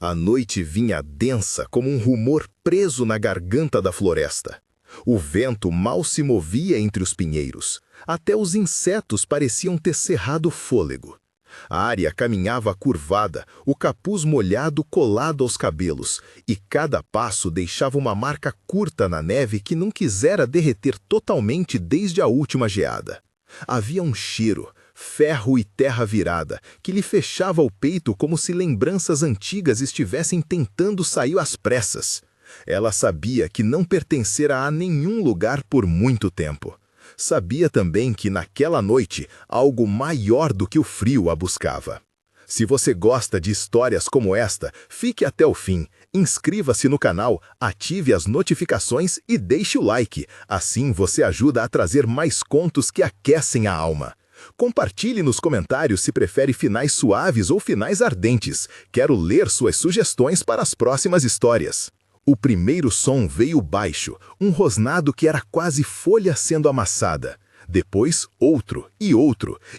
A noite vinha densa como um rumor preso na garganta da floresta. O vento mal se movia entre os pinheiros. Até os insetos pareciam ter cerrado o fôlego. A Arya caminhava curvada, o capuz molhado colado aos cabelos, e cada passo deixava uma marca curta na neve que não quisera derreter totalmente desde a última geada. Havia um cheiro, ferro e terra virada, que lhe fechava o peito como se lembranças antigas estivessem tentando sair às pressas. Ela sabia que não pertencera a nenhum lugar por muito tempo. Sabia também que naquela noite algo maior do que o frio a buscava. Se você gosta de histórias como esta, fique até o fim, inscreva-se no canal, ative as notificações e deixe o like. Assim você ajuda a trazer mais contos que aquecem a alma. Compartilhe nos comentários se prefere finais suaves ou finais ardentes. Quero ler suas sugestões para as próximas histórias. O primeiro som veio baixo, um rosnado que era quase folha sendo amassada. Depois, outro,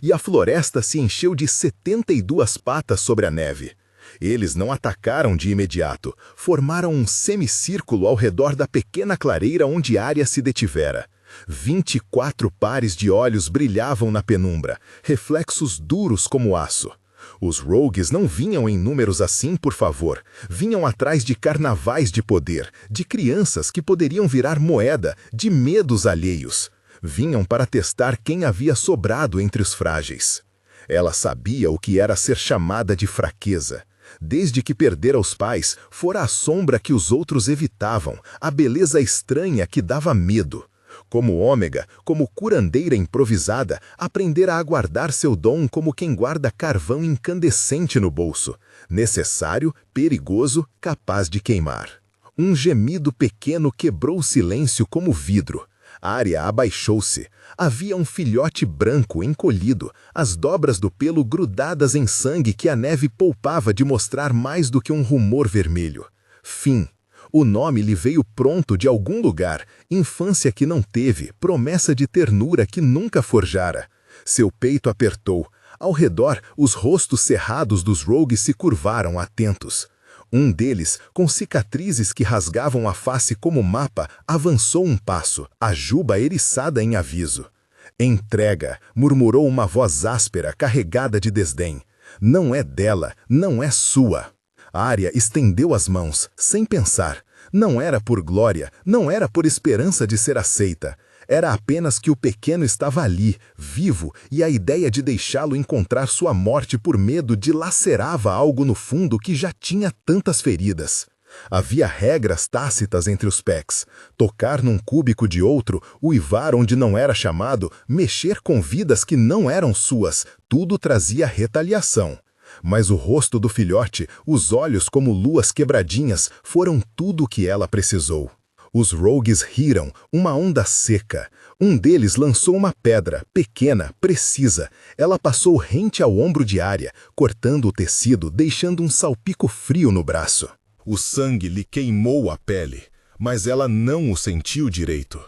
e a floresta se encheu de 72 patas sobre a neve. Eles não atacaram de imediato, formaram um semicírculo ao redor da pequena clareira onde Arya se detivera. 24 pares de olhos brilhavam na penumbra, reflexos duros como aço. Os rogues não vinham em números assim, por favor. Vinham atrás de carnavais de poder, de crianças que poderiam virar moeda, de medos alheios. Vinham para testar quem havia sobrado entre os frágeis. Ela sabia o que era ser chamada de fraqueza. Desde que perdera os pais, fora a sombra que os outros evitavam, a beleza estranha que dava medo. Como ômega, como curandeira improvisada, aprendera a guardar seu dom como quem guarda carvão incandescente no bolso. Necessário, perigoso, capaz de queimar. Um gemido pequeno quebrou o silêncio como vidro. Arya abaixou-se. Havia um filhote branco encolhido, as dobras do pelo grudadas em sangue que a neve poupava de mostrar mais do que um rumor vermelho. Fim. O nome lhe veio pronto de algum lugar, infância que não teve, promessa de ternura que nunca forjara. Seu peito apertou. Ao redor, os rostos cerrados dos rogues se curvaram atentos. Um deles, com cicatrizes que rasgavam a face como mapa, avançou um passo, a juba eriçada em aviso. Entrega, murmurou uma voz áspera, carregada de desdém. Não é dela, não é sua. Arya estendeu as mãos, sem pensar. Não era por glória, não era por esperança de ser aceita. Era apenas que o pequeno estava ali, vivo, e a ideia de deixá-lo encontrar sua morte por medo dilacerava algo no fundo que já tinha tantas feridas. Havia regras tácitas entre os Pecks. Tocar num cúbico de outro, uivar onde não era chamado, mexer com vidas que não eram suas, tudo trazia retaliação. Mas o rosto do filhote, os olhos como luas quebradinhas, foram tudo o que ela precisou. Os rogues riram, uma onda seca. Um deles lançou uma pedra, pequena, precisa. Ela passou rente ao ombro de Arya, cortando o tecido, deixando um salpico frio no braço. O sangue lhe queimou a pele, mas ela não o sentiu direito.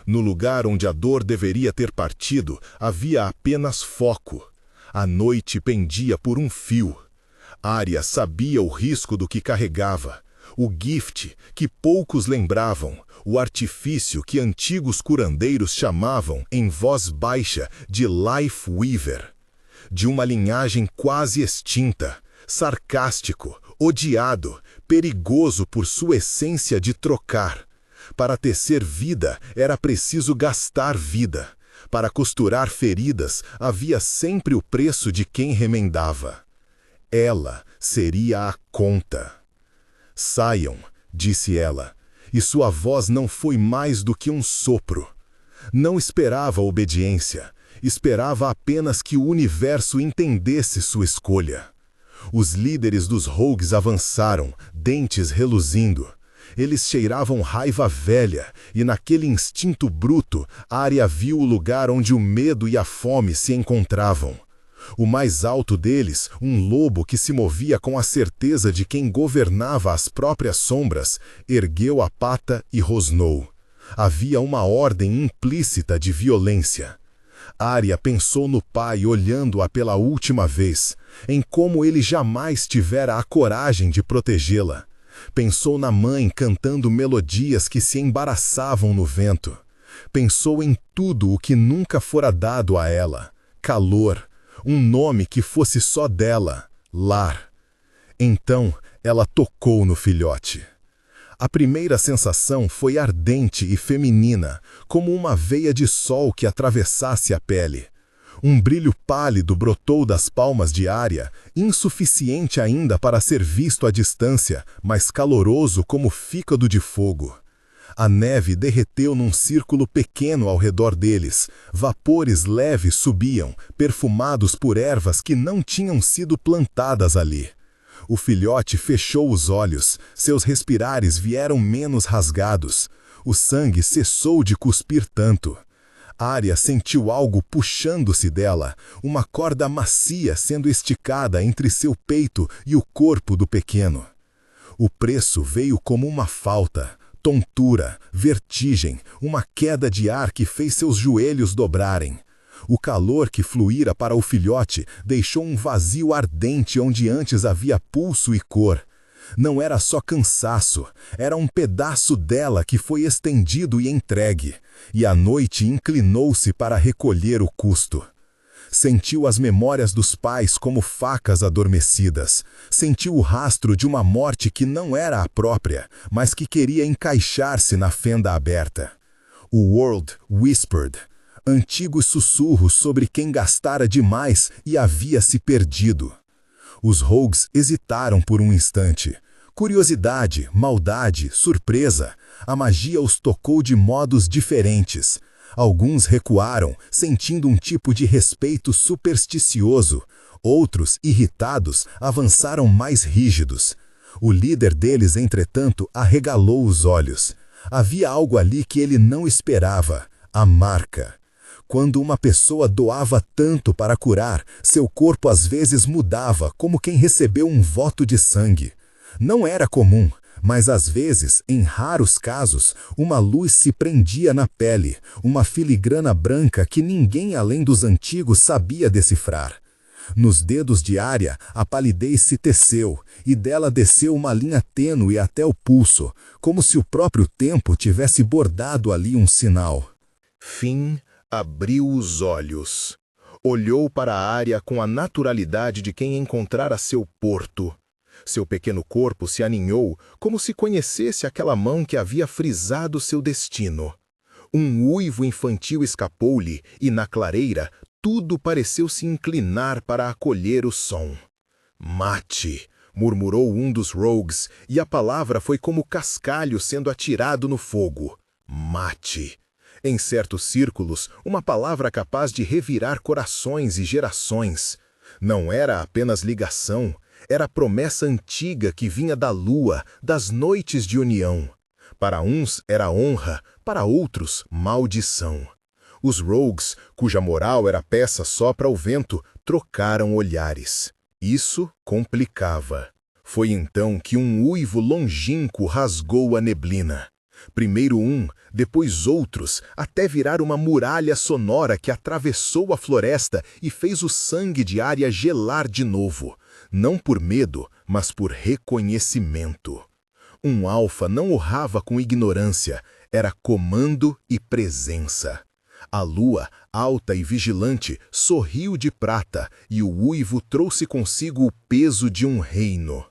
No lugar onde a dor deveria ter partido, havia apenas foco. A noite pendia por um fio. Arya sabia o risco do que carregava. O gift que poucos lembravam, o artifício que antigos curandeiros chamavam, em voz baixa, de Life Weaver. De uma linhagem quase extinta, sarcástico, odiado, perigoso por sua essência de trocar. Para tecer vida, era preciso gastar vida. Para costurar feridas, havia sempre o preço de quem remendava. Ela seria a conta. Saiam, disse ela, e sua voz não foi mais do que um sopro. Não esperava obediência, esperava apenas que o universo entendesse sua escolha. Os líderes dos rogues avançaram, dentes reluzindo. Eles cheiravam raiva velha, e naquele instinto bruto, Arya viu o lugar onde o medo e a fome se encontravam. O mais alto deles, um lobo que se movia com a certeza de quem governava as próprias sombras, ergueu a pata e rosnou. Havia uma ordem implícita de violência. Arya pensou no pai olhando-a pela última vez, em como ele jamais tivera a coragem de protegê-la. Pensou na mãe cantando melodias que se embaraçavam no vento. Pensou em tudo o que nunca fora dado a ela: calor, um nome que fosse só dela, lar. Então ela tocou no filhote. A primeira sensação foi ardente e feminina, como uma veia de sol que atravessasse a pele. Um brilho pálido brotou das palmas de Arya, insuficiente ainda para ser visto à distância, mas caloroso como fígado de fogo. A neve derreteu num círculo pequeno ao redor deles. Vapores leves subiam, perfumados por ervas que não tinham sido plantadas ali. O filhote fechou os olhos, seus respirares vieram menos rasgados. O sangue cessou de cuspir tanto. Arya sentiu algo puxando-se dela, uma corda macia sendo esticada entre seu peito e o corpo do pequeno. O preço veio como uma falta, tontura, vertigem, uma queda de ar que fez seus joelhos dobrarem. O calor que fluíra para o filhote deixou um vazio ardente onde antes havia pulso e cor. Não era só cansaço, era um pedaço dela que foi estendido e entregue, e a noite inclinou-se para recolher o custo. Sentiu as memórias dos pais como facas adormecidas. Sentiu o rastro de uma morte que não era a própria, mas que queria encaixar-se na fenda aberta. O World Whispered. Antigos sussurros sobre quem gastara demais e havia se perdido. Os rogues hesitaram por um instante. Curiosidade, maldade, surpresa. A magia os tocou de modos diferentes. Alguns recuaram, sentindo um tipo de respeito supersticioso. Outros, irritados, avançaram mais rígidos. O líder deles, entretanto, arregalou os olhos. Havia algo ali que ele não esperava: a marca. Quando uma pessoa doava tanto para curar, seu corpo às vezes mudava, como quem recebeu um voto de sangue. Não era comum, mas às vezes, em raros casos, uma luz se prendia na pele, uma filigrana branca que ninguém além dos antigos sabia decifrar. Nos dedos de Arya, a palidez se teceu, e dela desceu uma linha tênue até o pulso, como se o próprio tempo tivesse bordado ali um sinal. Finn abriu os olhos. Olhou para a Arya com a naturalidade de quem encontrara seu porto. Seu pequeno corpo se aninhou, como se conhecesse aquela mão que havia frisado seu destino. Um uivo infantil escapou-lhe, e na clareira, tudo pareceu se inclinar para acolher o som. "Mate", murmurou um dos rogues, e a palavra foi como cascalho sendo atirado no fogo. Mate. Em certos círculos, uma palavra capaz de revirar corações e gerações. Não era apenas ligação, era promessa antiga que vinha da lua, das noites de união. Para uns era honra, para outros, maldição. Os rogues, cuja moral era peça só para o vento, trocaram olhares. Isso complicava. Foi então que um uivo longínquo rasgou a neblina. Primeiro um, depois outros, até virar uma muralha sonora que atravessou a floresta e fez o sangue de Arya gelar de novo. Não por medo, mas por reconhecimento. Um alfa não urrava com ignorância, era comando e presença. A lua, alta e vigilante, sorriu de prata, e o uivo trouxe consigo o peso de um reino.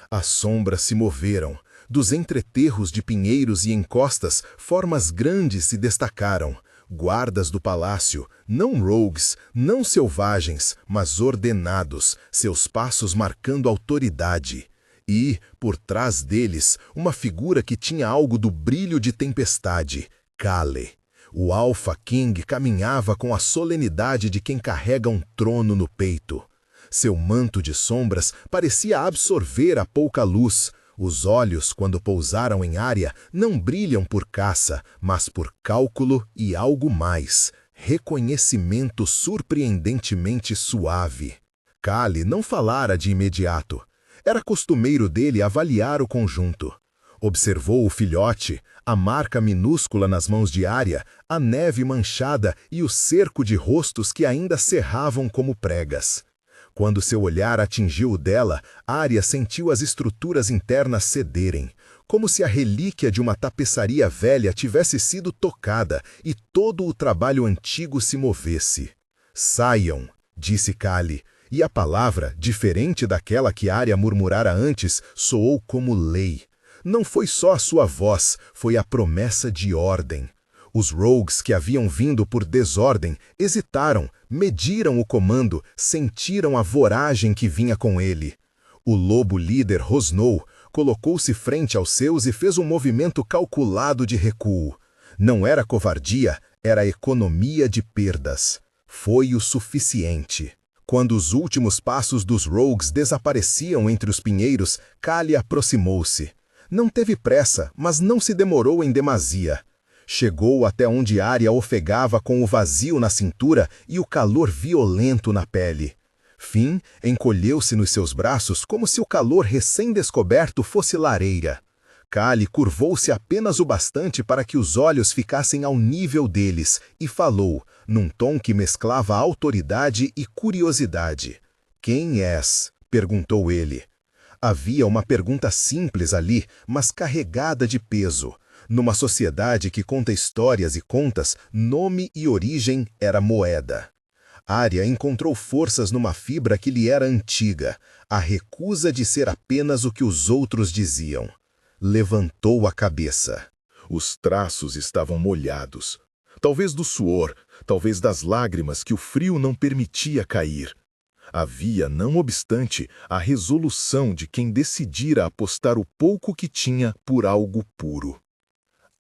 As sombras se moveram. Dos entreterros de pinheiros e encostas, formas grandes se destacaram. Guardas do palácio, não rogues, não selvagens, mas ordenados, seus passos marcando autoridade. E, por trás deles, uma figura que tinha algo do brilho de tempestade: Kale. O Alpha King caminhava com a solenidade de quem carrega um trono no peito. Seu manto de sombras parecia absorver a pouca luz. Os olhos, quando pousaram em Arya, não brilham por caça, mas por cálculo e algo mais: reconhecimento surpreendentemente suave. Kale não falara de imediato. Era costumeiro dele avaliar o conjunto. Observou o filhote, a marca minúscula nas mãos de Arya, a neve manchada e o cerco de rostos que ainda cerravam como pregas. Quando seu olhar atingiu o dela, Arya sentiu as estruturas internas cederem, como se a relíquia de uma tapeçaria velha tivesse sido tocada e todo o trabalho antigo se movesse. "Saiam", disse Kali, e a palavra, diferente daquela que Arya murmurara antes, soou como lei. Não foi só a sua voz, foi a promessa de ordem. Os rogues que haviam vindo por desordem hesitaram, mediram o comando, sentiram a voragem que vinha com ele. O lobo líder rosnou, colocou-se frente aos seus e fez um movimento calculado de recuo. Não era covardia, era economia de perdas. Foi o suficiente. Quando os últimos passos dos rogues desapareciam entre os pinheiros, Kali aproximou-se. Não teve pressa, mas não se demorou em demasia. Chegou até onde Arya ofegava com o vazio na cintura e o calor violento na pele. Finn encolheu-se nos seus braços como se o calor recém-descoberto fosse lareira. Kali curvou-se apenas o bastante para que os olhos ficassem ao nível deles e falou, num tom que mesclava autoridade e curiosidade. "Quem és?" perguntou ele. Havia uma pergunta simples ali, mas carregada de peso. Numa sociedade que conta histórias e contas, nome e origem era moeda. Arya encontrou forças numa fibra que lhe era antiga, a recusa de ser apenas o que os outros diziam. Levantou a cabeça. Os traços estavam molhados. Talvez do suor, talvez das lágrimas que o frio não permitia cair. Havia, não obstante, a resolução de quem decidira apostar o pouco que tinha por algo puro.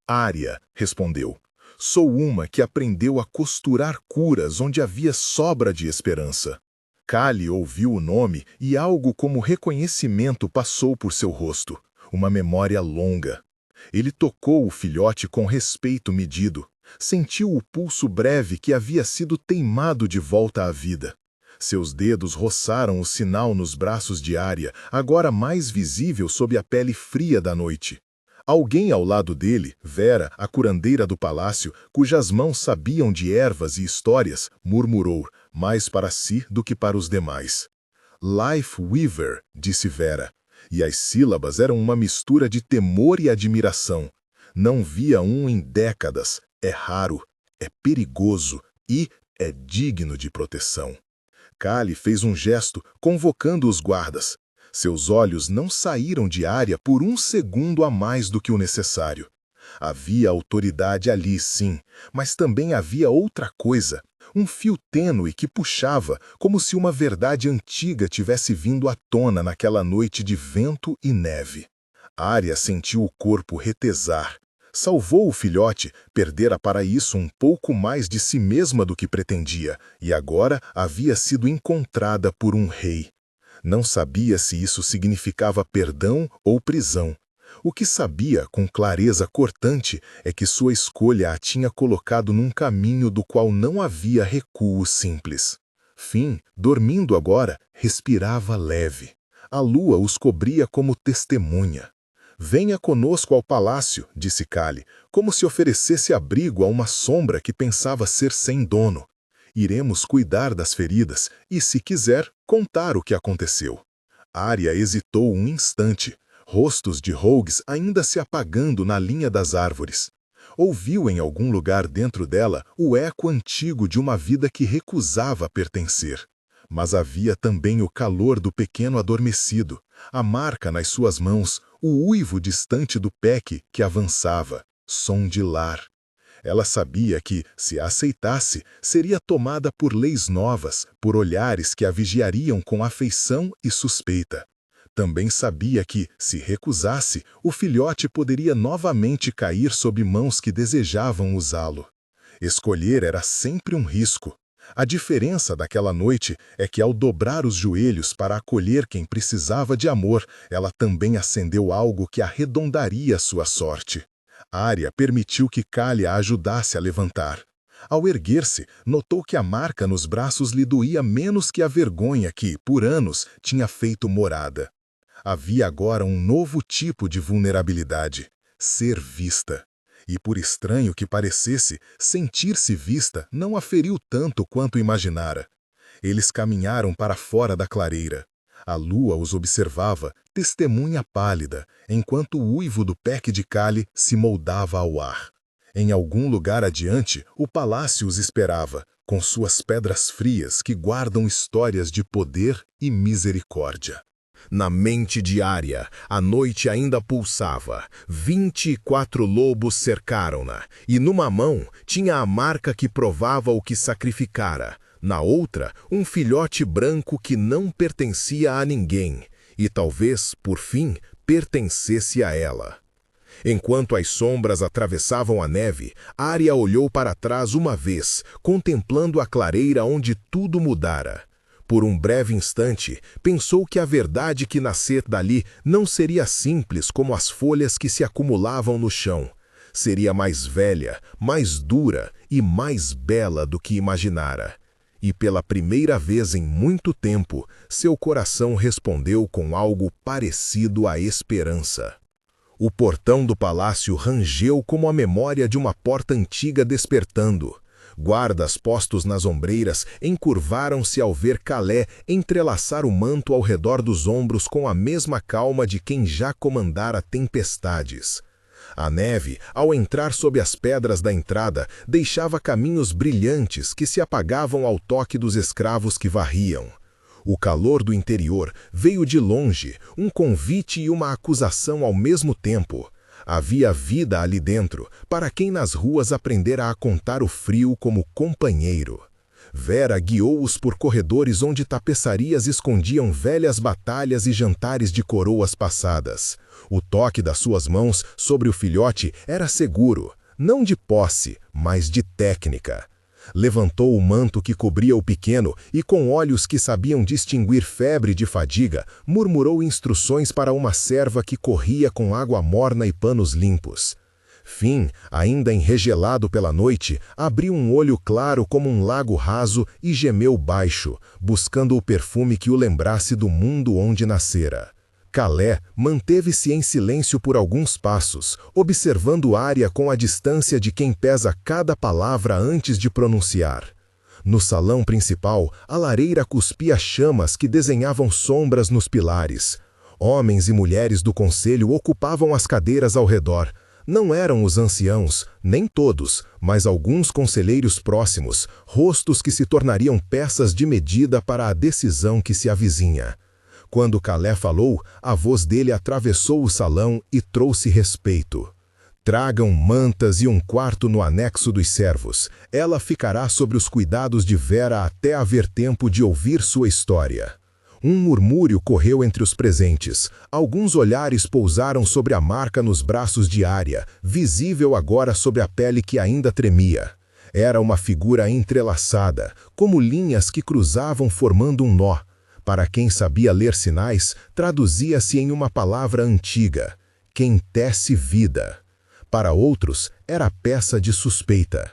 "Arya", respondeu, "sou uma que aprendeu a costurar curas onde havia sobra de esperança." Kali ouviu o nome e algo como reconhecimento passou por seu rosto, uma memória longa. Ele tocou o filhote com respeito medido, sentiu o pulso breve que havia sido teimado de volta à vida. Seus dedos roçaram o sinal nos braços de Arya, agora mais visível sob a pele fria da noite. Alguém ao lado dele, Vera, a curandeira do palácio, cujas mãos sabiam de ervas e histórias, murmurou, mais para si do que para os demais. "Life Weaver", disse Vera, e as sílabas eram uma mistura de temor e admiração. Não via um em décadas, é raro, é perigoso e é digno de proteção. Kali fez um gesto, convocando os guardas. Seus olhos não saíram de Arya por um segundo a mais do que o necessário. Havia autoridade ali, sim, mas também havia outra coisa, um fio tênue que puxava, como se uma verdade antiga tivesse vindo à tona naquela noite de vento e neve. Arya sentiu o corpo retesar. Salvou o filhote, perdera para isso um pouco mais de si mesma do que pretendia, e agora havia sido encontrada por um rei. Não sabia se isso significava perdão ou prisão. O que sabia, com clareza cortante, é que sua escolha a tinha colocado num caminho do qual não havia recuo simples. Finn, dormindo agora, respirava leve. A lua os cobria como testemunha. "Venha conosco ao palácio", disse Kali, como se oferecesse abrigo a uma sombra que pensava ser sem dono. "Iremos cuidar das feridas e, se quiser, contar o que aconteceu." Arya hesitou um instante, rostos de rogues ainda se apagando na linha das árvores. Ouviu em algum lugar dentro dela o eco antigo de uma vida que recusava pertencer. Mas havia também o calor do pequeno adormecido, a marca nas suas mãos, o uivo distante do peque que avançava, som de lar. Ela sabia que, se a aceitasse, seria tomada por leis novas, por olhares que a vigiariam com afeição e suspeita. Também sabia que, se recusasse, o filhote poderia novamente cair sob mãos que desejavam usá-lo. Escolher era sempre um risco. A diferença daquela noite é que, ao dobrar os joelhos para acolher quem precisava de amor, ela também acendeu algo que arredondaria sua sorte. Arya permitiu que Kali a ajudasse a levantar. Ao erguer-se, notou que a marca nos braços lhe doía menos que a vergonha que, por anos, tinha feito morada. Havia agora um novo tipo de vulnerabilidade: ser vista. E por estranho que parecesse, sentir-se vista não a feriu tanto quanto imaginara. Eles caminharam para fora da clareira. A lua os observava, testemunha pálida, enquanto o uivo do peque de Kali se moldava ao ar. Em algum lugar adiante, o palácio os esperava, com suas pedras frias que guardam histórias de poder e misericórdia. Na mente de Arya, a noite ainda pulsava. 24 lobos cercaram-na, e numa mão tinha a marca que provava o que sacrificara. Na outra, um filhote branco que não pertencia a ninguém, e talvez, por fim, pertencesse a ela. Enquanto as sombras atravessavam a neve, Arya olhou para trás uma vez, contemplando a clareira onde tudo mudara. Por um breve instante, pensou que a verdade que nascer dali não seria simples como as folhas que se acumulavam no chão. Seria mais velha, mais dura e mais bela do que imaginara. E pela primeira vez em muito tempo, seu coração respondeu com algo parecido à esperança. O portão do palácio rangeu como a memória de uma porta antiga despertando. Guardas postos nas ombreiras encurvaram-se ao ver Kalé entrelaçar o manto ao redor dos ombros com a mesma calma de quem já comandara tempestades. A neve, ao entrar sob as pedras da entrada, deixava caminhos brilhantes que se apagavam ao toque dos escravos que varriam. O calor do interior veio de longe, um convite e uma acusação ao mesmo tempo. Havia vida ali dentro, para quem nas ruas aprendera a contar o frio como companheiro. Vera guiou-os por corredores onde tapeçarias escondiam velhas batalhas e jantares de coroas passadas. O toque das suas mãos sobre o filhote era seguro, não de posse, mas de técnica. Levantou o manto que cobria o pequeno e, com olhos que sabiam distinguir febre de fadiga, murmurou instruções para uma serva que corria com água morna e panos limpos. Fim, ainda enregelado pela noite, abriu um olho claro como um lago raso e gemeu baixo, buscando o perfume que o lembrasse do mundo onde nascera. Kalé manteve-se em silêncio por alguns passos, observando Arya com a distância de quem pesa cada palavra antes de pronunciar. No salão principal, a lareira cuspia chamas que desenhavam sombras nos pilares. Homens e mulheres do conselho ocupavam as cadeiras ao redor. Não eram os anciãos, nem todos, mas alguns conselheiros próximos, rostos que se tornariam peças de medida para a decisão que se avizinha. Quando Kalé falou, a voz dele atravessou o salão e trouxe respeito. Tragam mantas e um quarto no anexo dos servos. Ela ficará sob os cuidados de Vera até haver tempo de ouvir sua história. Um murmúrio correu entre os presentes. Alguns olhares pousaram sobre a marca nos braços de Arya, visível agora sobre a pele que ainda tremia. Era uma figura entrelaçada, como linhas que cruzavam formando um nó. Para quem sabia ler sinais, traduzia-se em uma palavra antiga: quem tece vida. Para outros, era peça de suspeita.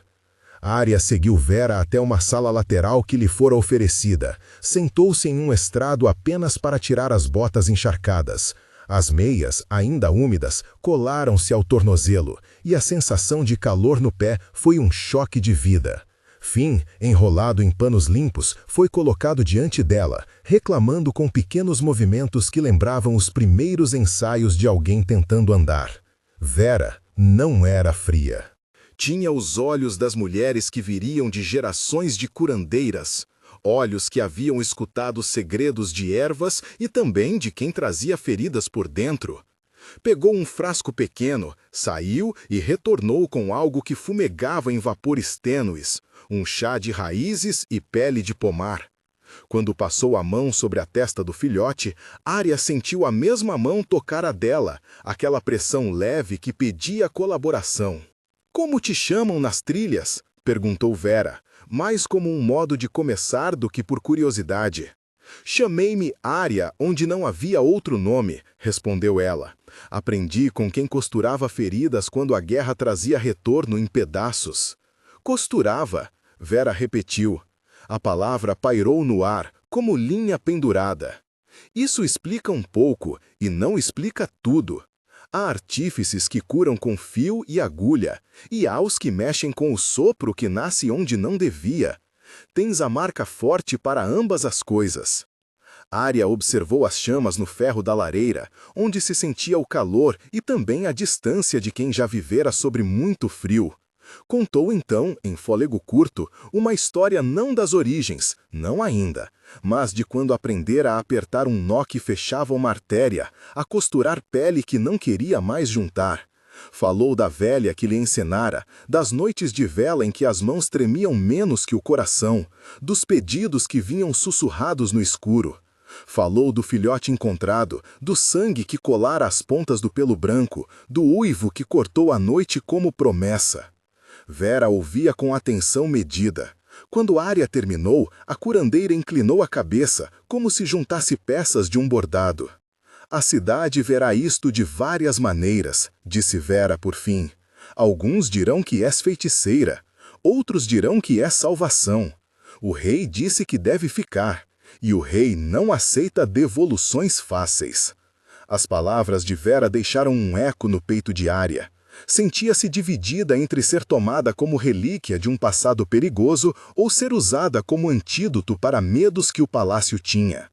Arya seguiu Vera até uma sala lateral que lhe fora oferecida. Sentou-se em um estrado apenas para tirar as botas encharcadas. As meias, ainda úmidas, colaram-se ao tornozelo, e a sensação de calor no pé foi um choque de vida. Fim, enrolado em panos limpos, foi colocado diante dela, reclamando com pequenos movimentos que lembravam os primeiros ensaios de alguém tentando andar. Vera não era fria. Tinha os olhos das mulheres que viriam de gerações de curandeiras, olhos que haviam escutado segredos de ervas e também de quem trazia feridas por dentro. Pegou um frasco pequeno, saiu e retornou com algo que fumegava em vapores tênues, um chá de raízes e pele de pomar. Quando passou a mão sobre a testa do filhote, Arya sentiu a mesma mão tocar a dela, aquela pressão leve que pedia colaboração. "Como te chamam nas trilhas?" perguntou Vera, mais como um modo de começar do que por curiosidade. "Chamei-me Arya, onde não havia outro nome", respondeu ela. "Aprendi com quem costurava feridas quando a guerra trazia retorno em pedaços." "Costurava", Vera repetiu. A palavra pairou no ar, como linha pendurada. Isso explica um pouco e não explica tudo. Há artífices que curam com fio e agulha, e há os que mexem com o sopro que nasce onde não devia. Tens a marca forte para ambas as coisas. Arya observou as chamas no ferro da lareira, onde se sentia o calor e também a distância de quem já vivera sobre muito frio. Contou então, em fôlego curto, uma história não das origens, não ainda, mas de quando aprendera a apertar um nó que fechava uma artéria, a costurar pele que não queria mais juntar. Falou da velha que lhe encenara, das noites de vela em que as mãos tremiam menos que o coração, dos pedidos que vinham sussurrados no escuro. Falou do filhote encontrado, do sangue que colara as pontas do pelo branco, do uivo que cortou a noite como promessa. Vera ouvia com atenção medida. Quando Arya terminou, a curandeira inclinou a cabeça, como se juntasse peças de um bordado. A cidade verá isto de várias maneiras, disse Vera por fim. Alguns dirão que és feiticeira, outros dirão que és salvação. O rei disse que deve ficar, e o rei não aceita devoluções fáceis. As palavras de Vera deixaram um eco no peito de Arya. Sentia-se dividida entre ser tomada como relíquia de um passado perigoso ou ser usada como antídoto para medos que o palácio tinha.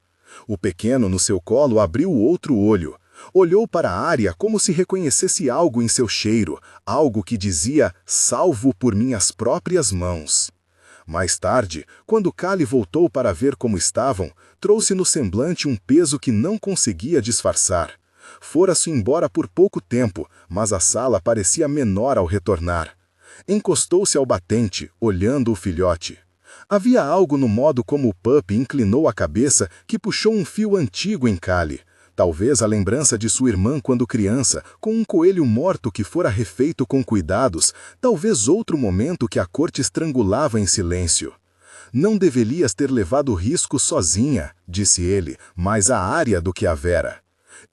O pequeno no seu colo abriu o outro olho. Olhou para Arya como se reconhecesse algo em seu cheiro, algo que dizia, salvo por minhas próprias mãos. Mais tarde, quando Kali voltou para ver como estavam, trouxe no semblante um peso que não conseguia disfarçar. Fora-se embora por pouco tempo, mas a sala parecia menor ao retornar. Encostou-se ao batente, olhando o filhote. Havia algo no modo como o pup inclinou a cabeça que puxou um fio antigo em Kali. Talvez a lembrança de sua irmã quando criança, com um coelho morto que fora refeito com cuidados, talvez outro momento que a corte estrangulava em silêncio. Não deverias ter levado risco sozinha, disse ele, mais a Arya do que a Vera.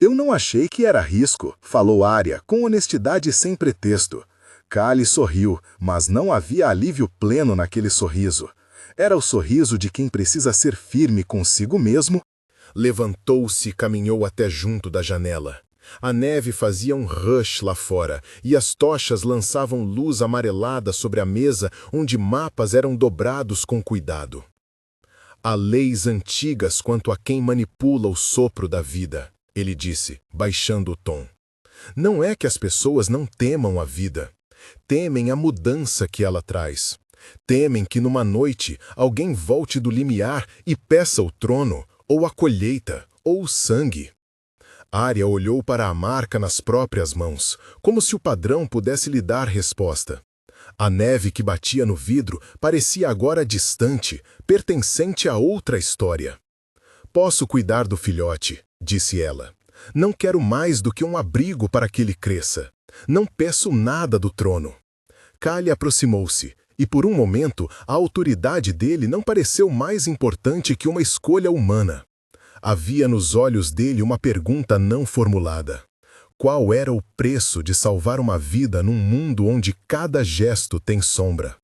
Eu não achei que era risco, falou Arya, com honestidade sem pretexto. Kali sorriu, mas não havia alívio pleno naquele sorriso. Era o sorriso de quem precisa ser firme consigo mesmo. Levantou-se e caminhou até junto da janela. A neve fazia um rush lá fora, e as tochas lançavam luz amarelada sobre a mesa onde mapas eram dobrados com cuidado. Há leis antigas quanto a quem manipula o sopro da vida, ele disse, baixando o tom. Não é que as pessoas não temam a vida. Temem a mudança que ela traz. Temem que numa noite alguém volte do limiar e peça o trono, ou a colheita, ou o sangue. Arya olhou para a marca nas próprias mãos, como se o padrão pudesse lhe dar resposta. A neve que batia no vidro parecia agora distante, pertencente a outra história. Posso cuidar do filhote, disse ela. Não quero mais do que um abrigo para que ele cresça. Não peço nada do trono. Kali aproximou-se, e por um momento a autoridade dele não pareceu mais importante que uma escolha humana. Havia nos olhos dele uma pergunta não formulada. Qual era o preço de salvar uma vida num mundo onde cada gesto tem sombra?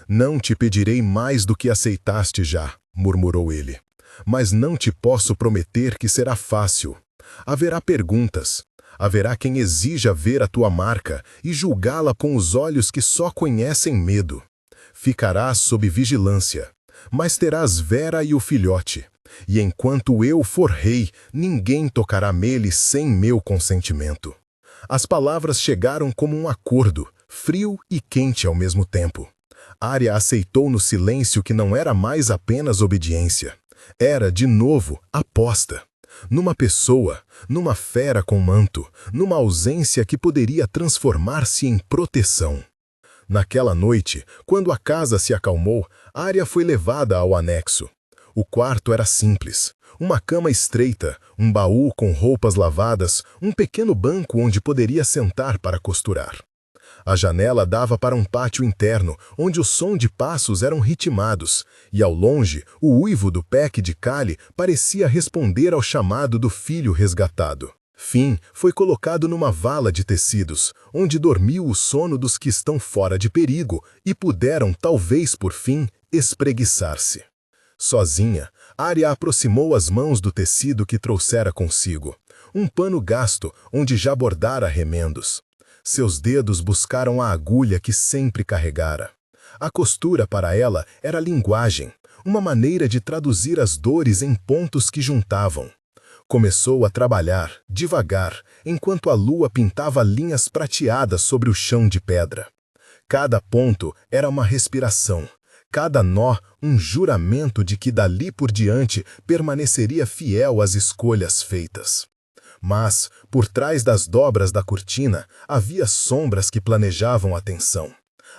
Não te pedirei mais do que aceitaste já, murmurou ele. Mas não te posso prometer que será fácil. Haverá perguntas. Haverá quem exija ver a tua marca e julgá-la com os olhos que só conhecem medo. Ficarás sob vigilância, mas terás Vera e o filhote. E enquanto eu for rei, ninguém tocará nele sem meu consentimento. As palavras chegaram como um acordo, frio e quente ao mesmo tempo. Arya aceitou no silêncio que não era mais apenas obediência. Era, de novo, aposta. Numa pessoa, numa fera com manto, numa ausência que poderia transformar-se em proteção. Naquela noite, quando a casa se acalmou, Arya foi levada ao anexo. O quarto era simples. Uma cama estreita, um baú com roupas lavadas, um pequeno banco onde poderia sentar para costurar. A janela dava para um pátio interno, onde o som de passos eram ritmados, e ao longe, o uivo do peque de Kali parecia responder ao chamado do filho resgatado. Finn foi colocado numa vala de tecidos, onde dormiu o sono dos que estão fora de perigo e puderam, talvez por fim, espreguiçar-se. Sozinha, Arya aproximou as mãos do tecido que trouxera consigo, um pano gasto onde já bordara remendos. Seus dedos buscaram a agulha que sempre carregara. A costura para ela era linguagem, uma maneira de traduzir as dores em pontos que juntavam. Começou a trabalhar, devagar, enquanto a lua pintava linhas prateadas sobre o chão de pedra. Cada ponto era uma respiração, cada nó um juramento de que dali por diante permaneceria fiel às escolhas feitas. Mas, por trás das dobras da cortina, havia sombras que planejavam a tensão.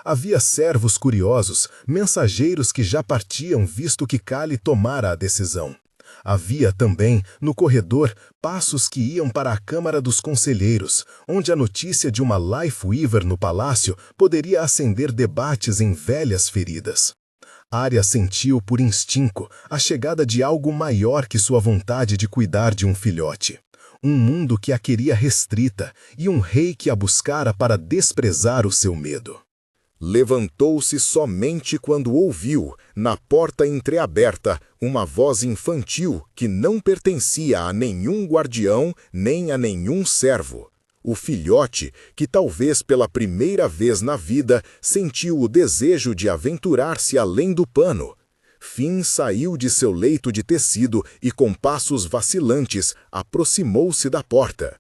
Havia servos curiosos, mensageiros que já partiam visto que Kali tomara a decisão. Havia também, no corredor, passos que iam para a Câmara dos Conselheiros, onde a notícia de uma Life Weaver no palácio poderia acender debates em velhas feridas. Arya sentiu por instinto a chegada de algo maior que sua vontade de cuidar de um filhote. Um mundo que a queria restrita e um rei que a buscara para desprezar o seu medo. Levantou-se somente quando ouviu, na porta entreaberta, uma voz infantil que não pertencia a nenhum guardião nem a nenhum servo. O filhote, que talvez pela primeira vez na vida sentiu o desejo de aventurar-se além do pano. Finn saiu de seu leito de tecido e, com passos vacilantes, aproximou-se da porta.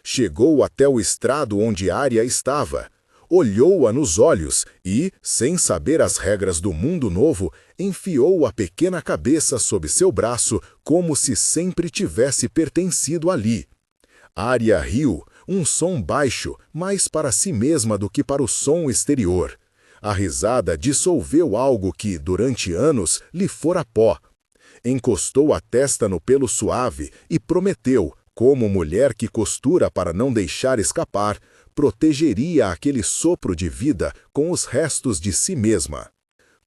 Chegou até o estrado onde Arya estava. Olhou-a nos olhos e, sem saber as regras do mundo novo, enfiou a pequena cabeça sob seu braço como se sempre tivesse pertencido ali. Arya riu, um som baixo, mais para si mesma do que para o som exterior. A risada dissolveu algo que, durante anos, lhe fora pó. Encostou a testa no pelo suave e prometeu, como mulher que costura para não deixar escapar, protegeria aquele sopro de vida com os restos de si mesma.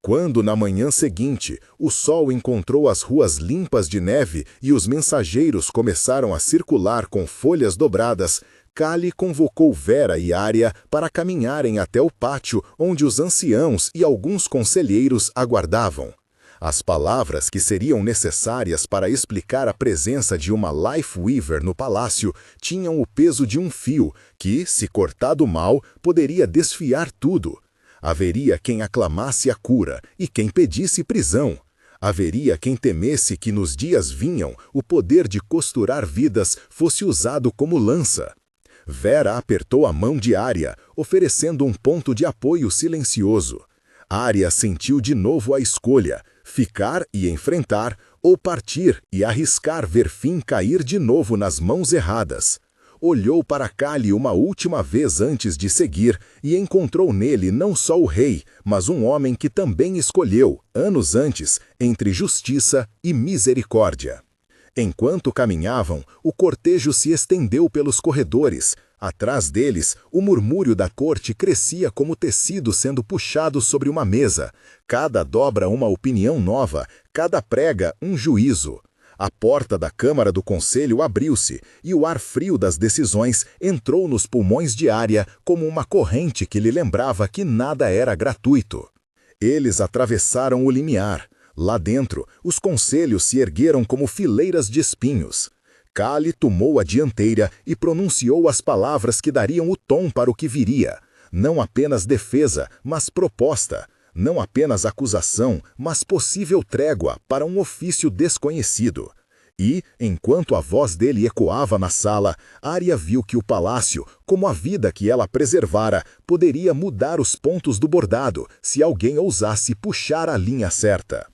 Quando, na manhã seguinte, o sol encontrou as ruas limpas de neve e os mensageiros começaram a circular com folhas dobradas, Kali convocou Vera e Arya para caminharem até o pátio onde os anciãos e alguns conselheiros aguardavam. As palavras que seriam necessárias para explicar a presença de uma Life Weaver no palácio tinham o peso de um fio que, se cortado mal, poderia desfiar tudo. Haveria quem aclamasse a cura e quem pedisse prisão. Haveria quem temesse que nos dias vinham o poder de costurar vidas fosse usado como lança. Vera apertou a mão de Arya, oferecendo um ponto de apoio silencioso. Arya sentiu de novo a escolha, ficar e enfrentar, ou partir e arriscar ver Finn cair de novo nas mãos erradas. Olhou para Kali uma última vez antes de seguir e encontrou nele não só o rei, mas um homem que também escolheu, anos antes, entre justiça e misericórdia. Enquanto caminhavam, o cortejo se estendeu pelos corredores. Atrás deles, o murmúrio da corte crescia como tecido sendo puxado sobre uma mesa. Cada dobra uma opinião nova, cada prega um juízo. A porta da Câmara do Conselho abriu-se e o ar frio das decisões entrou nos pulmões de Arya como uma corrente que lhe lembrava que nada era gratuito. Eles atravessaram o limiar. Lá dentro, os conselhos se ergueram como fileiras de espinhos. Kali tomou a dianteira e pronunciou as palavras que dariam o tom para o que viria. Não apenas defesa, mas proposta. Não apenas acusação, mas possível trégua para um ofício desconhecido. E, enquanto a voz dele ecoava na sala, Arya viu que o palácio, como a vida que ela preservara, poderia mudar os pontos do bordado se alguém ousasse puxar a linha certa.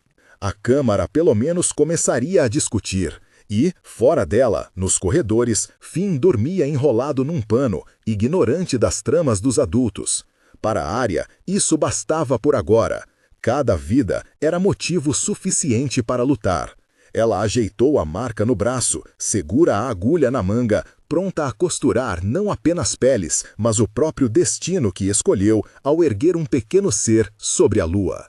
A Câmara pelo menos começaria a discutir. E, fora dela, nos corredores, Finn dormia enrolado num pano, ignorante das tramas dos adultos. Para Arya, isso bastava por agora. Cada vida era motivo suficiente para lutar. Ela ajeitou a marca no braço, segura a agulha na manga, pronta a costurar não apenas peles, mas o próprio destino que escolheu ao erguer um pequeno ser sobre a lua.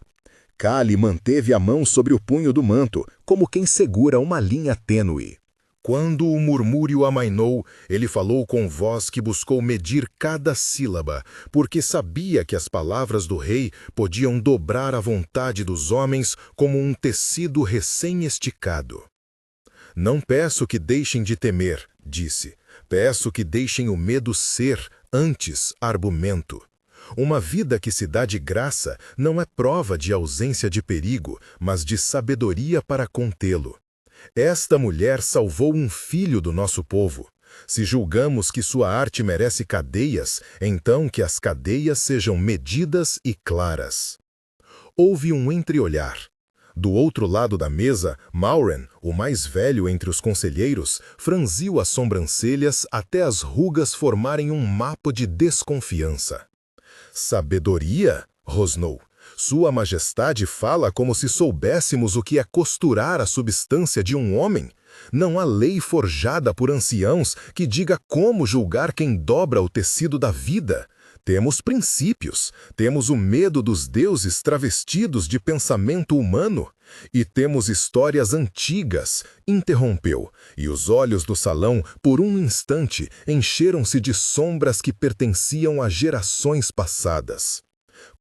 Kali manteve a mão sobre o punho do manto, como quem segura uma linha tênue. Quando o murmúrio amainou, ele falou com voz que buscou medir cada sílaba, porque sabia que as palavras do rei podiam dobrar a vontade dos homens como um tecido recém-esticado. Não peço que deixem de temer, disse. Peço que deixem o medo ser, antes, argumento. Uma vida que se dá de graça não é prova de ausência de perigo, mas de sabedoria para contê-lo. Esta mulher salvou um filho do nosso povo. Se julgamos que sua arte merece cadeias, então que as cadeias sejam medidas e claras. Houve um entreolhar. Do outro lado da mesa, Mauren, o mais velho entre os conselheiros, franziu as sobrancelhas até as rugas formarem um mapa de desconfiança. Sabedoria? Rosnou. Sua Majestade fala como se soubéssemos o que é costurar a substância de um homem. Não há lei forjada por anciãos que diga como julgar quem dobra o tecido da vida. Temos princípios, temos o medo dos deuses travestidos de pensamento humano. E temos histórias antigas, interrompeu, e os olhos do salão, por um instante, encheram-se de sombras que pertenciam a gerações passadas.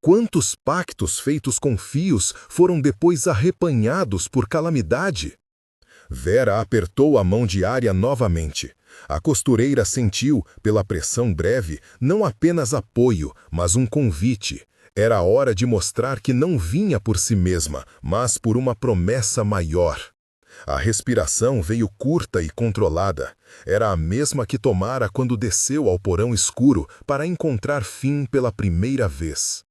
Quantos pactos feitos com fios foram depois arrepanhados por calamidade? Vera apertou a mão de Arya novamente. A costureira sentiu, pela pressão breve, não apenas apoio, mas um convite. Era a hora de mostrar que não vinha por si mesma, mas por uma promessa maior. A respiração veio curta e controlada. Era a mesma que tomara quando desceu ao porão escuro para encontrar Finn pela primeira vez.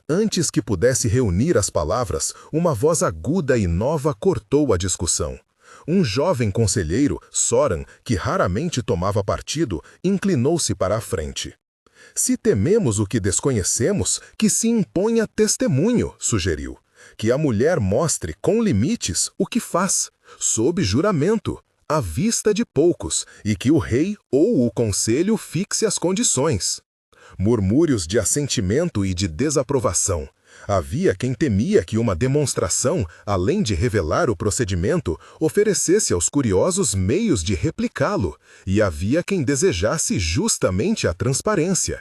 Antes que pudesse reunir as palavras, uma voz aguda e nova cortou a discussão. Um jovem conselheiro, Soran, que raramente tomava partido, inclinou-se para a frente. Se tememos o que desconhecemos, que se imponha testemunho, sugeriu. Que a mulher mostre, com limites, o que faz, sob juramento, à vista de poucos, e que o rei ou o conselho fixe as condições. Murmúrios de assentimento e de desaprovação. Havia quem temia que uma demonstração, além de revelar o procedimento, oferecesse aos curiosos meios de replicá-lo, e havia quem desejasse justamente a transparência.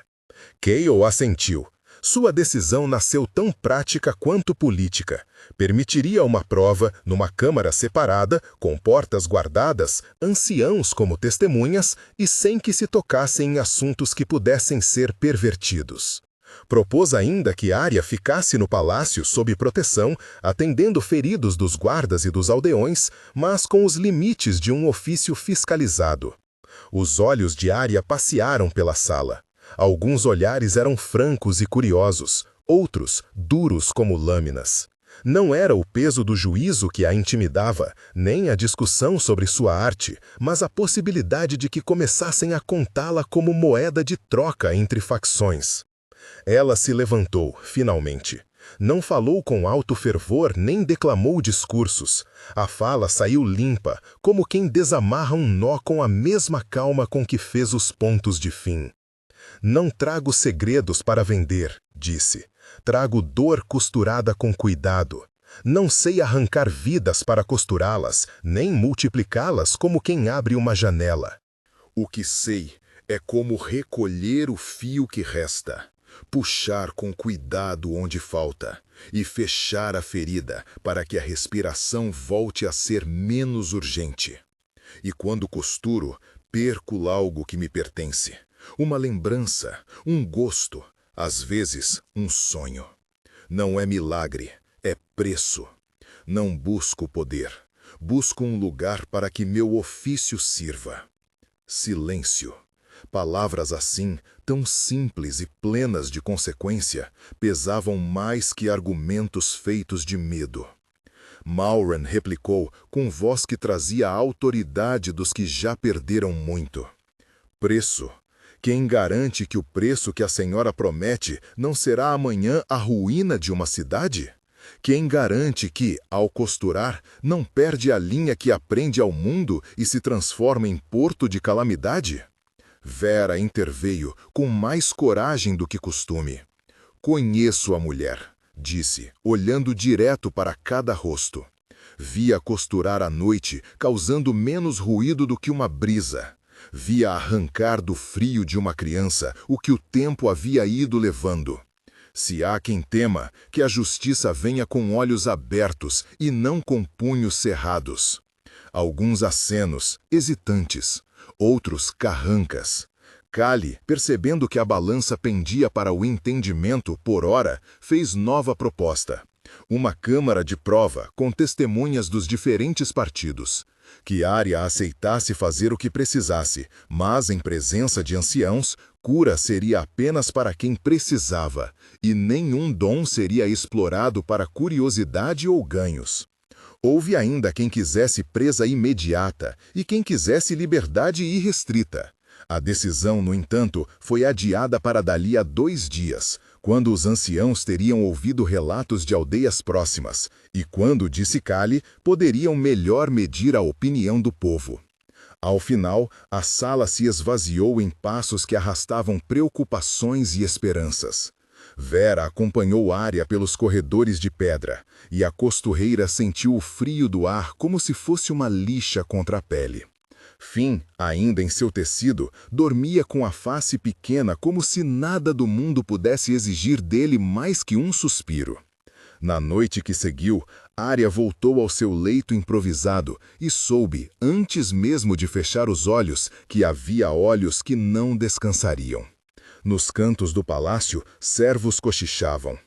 Kael assentiu. Sua decisão nasceu tão prática quanto política. Permitiria uma prova, numa câmara separada, com portas guardadas, anciãos como testemunhas e sem que se tocassem em assuntos que pudessem ser pervertidos. Propôs ainda que Arya ficasse no palácio sob proteção, atendendo feridos dos guardas e dos aldeões, mas com os limites de um ofício fiscalizado. Os olhos de Arya passearam pela sala. Alguns olhares eram francos e curiosos, outros duros como lâminas. Não era o peso do juízo que a intimidava, nem a discussão sobre sua arte, mas a possibilidade de que começassem a contá-la como moeda de troca entre facções. Ela se levantou, finalmente. Não falou com alto fervor nem declamou discursos. A fala saiu limpa, como quem desamarra um nó com a mesma calma com que fez os pontos de fim. Não trago segredos para vender, disse. Trago dor costurada com cuidado. Não sei arrancar vidas para costurá-las, nem multiplicá-las como quem abre uma janela. O que sei é como recolher o fio que resta, puxar com cuidado onde falta e fechar a ferida para que a respiração volte a ser menos urgente. E quando costuro, perco algo que me pertence. Uma lembrança, um gosto, às vezes um sonho. Não é milagre, é preço. Não busco poder, busco um lugar para que meu ofício sirva. Silêncio. Palavras assim, tão simples e plenas de consequência, pesavam mais que argumentos feitos de medo. Mauren replicou com voz que trazia a autoridade dos que já perderam muito. Preço. Quem garante que o preço que a senhora promete não será amanhã a ruína de uma cidade? Quem garante que, ao costurar, não perde a linha que aprende ao mundo e se transforma em porto de calamidade? Vera interveio com mais coragem do que costume. Conheço a mulher, disse, olhando direto para cada rosto. Via costurar à noite, causando menos ruído do que uma brisa. Via arrancar do frio de uma criança o que o tempo havia ido levando. Se há quem tema, que a justiça venha com olhos abertos e não com punhos cerrados. Alguns acenos, hesitantes, outros carrancas. Cali, percebendo que a balança pendia para o entendimento por ora, fez nova proposta. Uma câmara de prova com testemunhas dos diferentes partidos. Que Arya aceitasse fazer o que precisasse, mas em presença de anciãos, cura seria apenas para quem precisava, e nenhum dom seria explorado para curiosidade ou ganhos. Houve ainda quem quisesse presa imediata e quem quisesse liberdade irrestrita. A decisão, no entanto, foi adiada para dali a 2 dias, quando os anciãos teriam ouvido relatos de aldeias próximas, e quando, disse Cali, poderiam melhor medir a opinião do povo. Ao final, a sala se esvaziou em passos que arrastavam preocupações e esperanças. Vera acompanhou Arya pelos corredores de pedra, e a costureira sentiu o frio do ar como se fosse uma lixa contra a pele. Finn, ainda em seu tecido, dormia com a face pequena como se nada do mundo pudesse exigir dele mais que um suspiro. Na noite que seguiu, Arya voltou ao seu leito improvisado e soube, antes mesmo de fechar os olhos, que havia olhos que não descansariam. Nos cantos do palácio, servos cochichavam.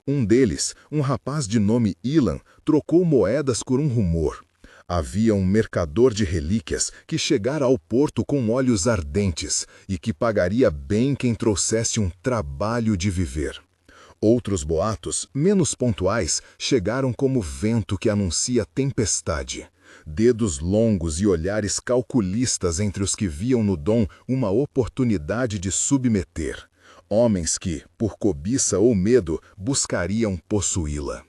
Um deles, um rapaz de nome Ilan, trocou moedas por um rumor. Havia um mercador de relíquias que chegara ao porto com olhos ardentes e que pagaria bem quem trouxesse um trabalho de viver. Outros boatos, menos pontuais, chegaram como vento que anuncia tempestade. Dedos longos e olhares calculistas entre os que viam no dom uma oportunidade de submeter. Homens que, por cobiça ou medo, buscariam possuí-la.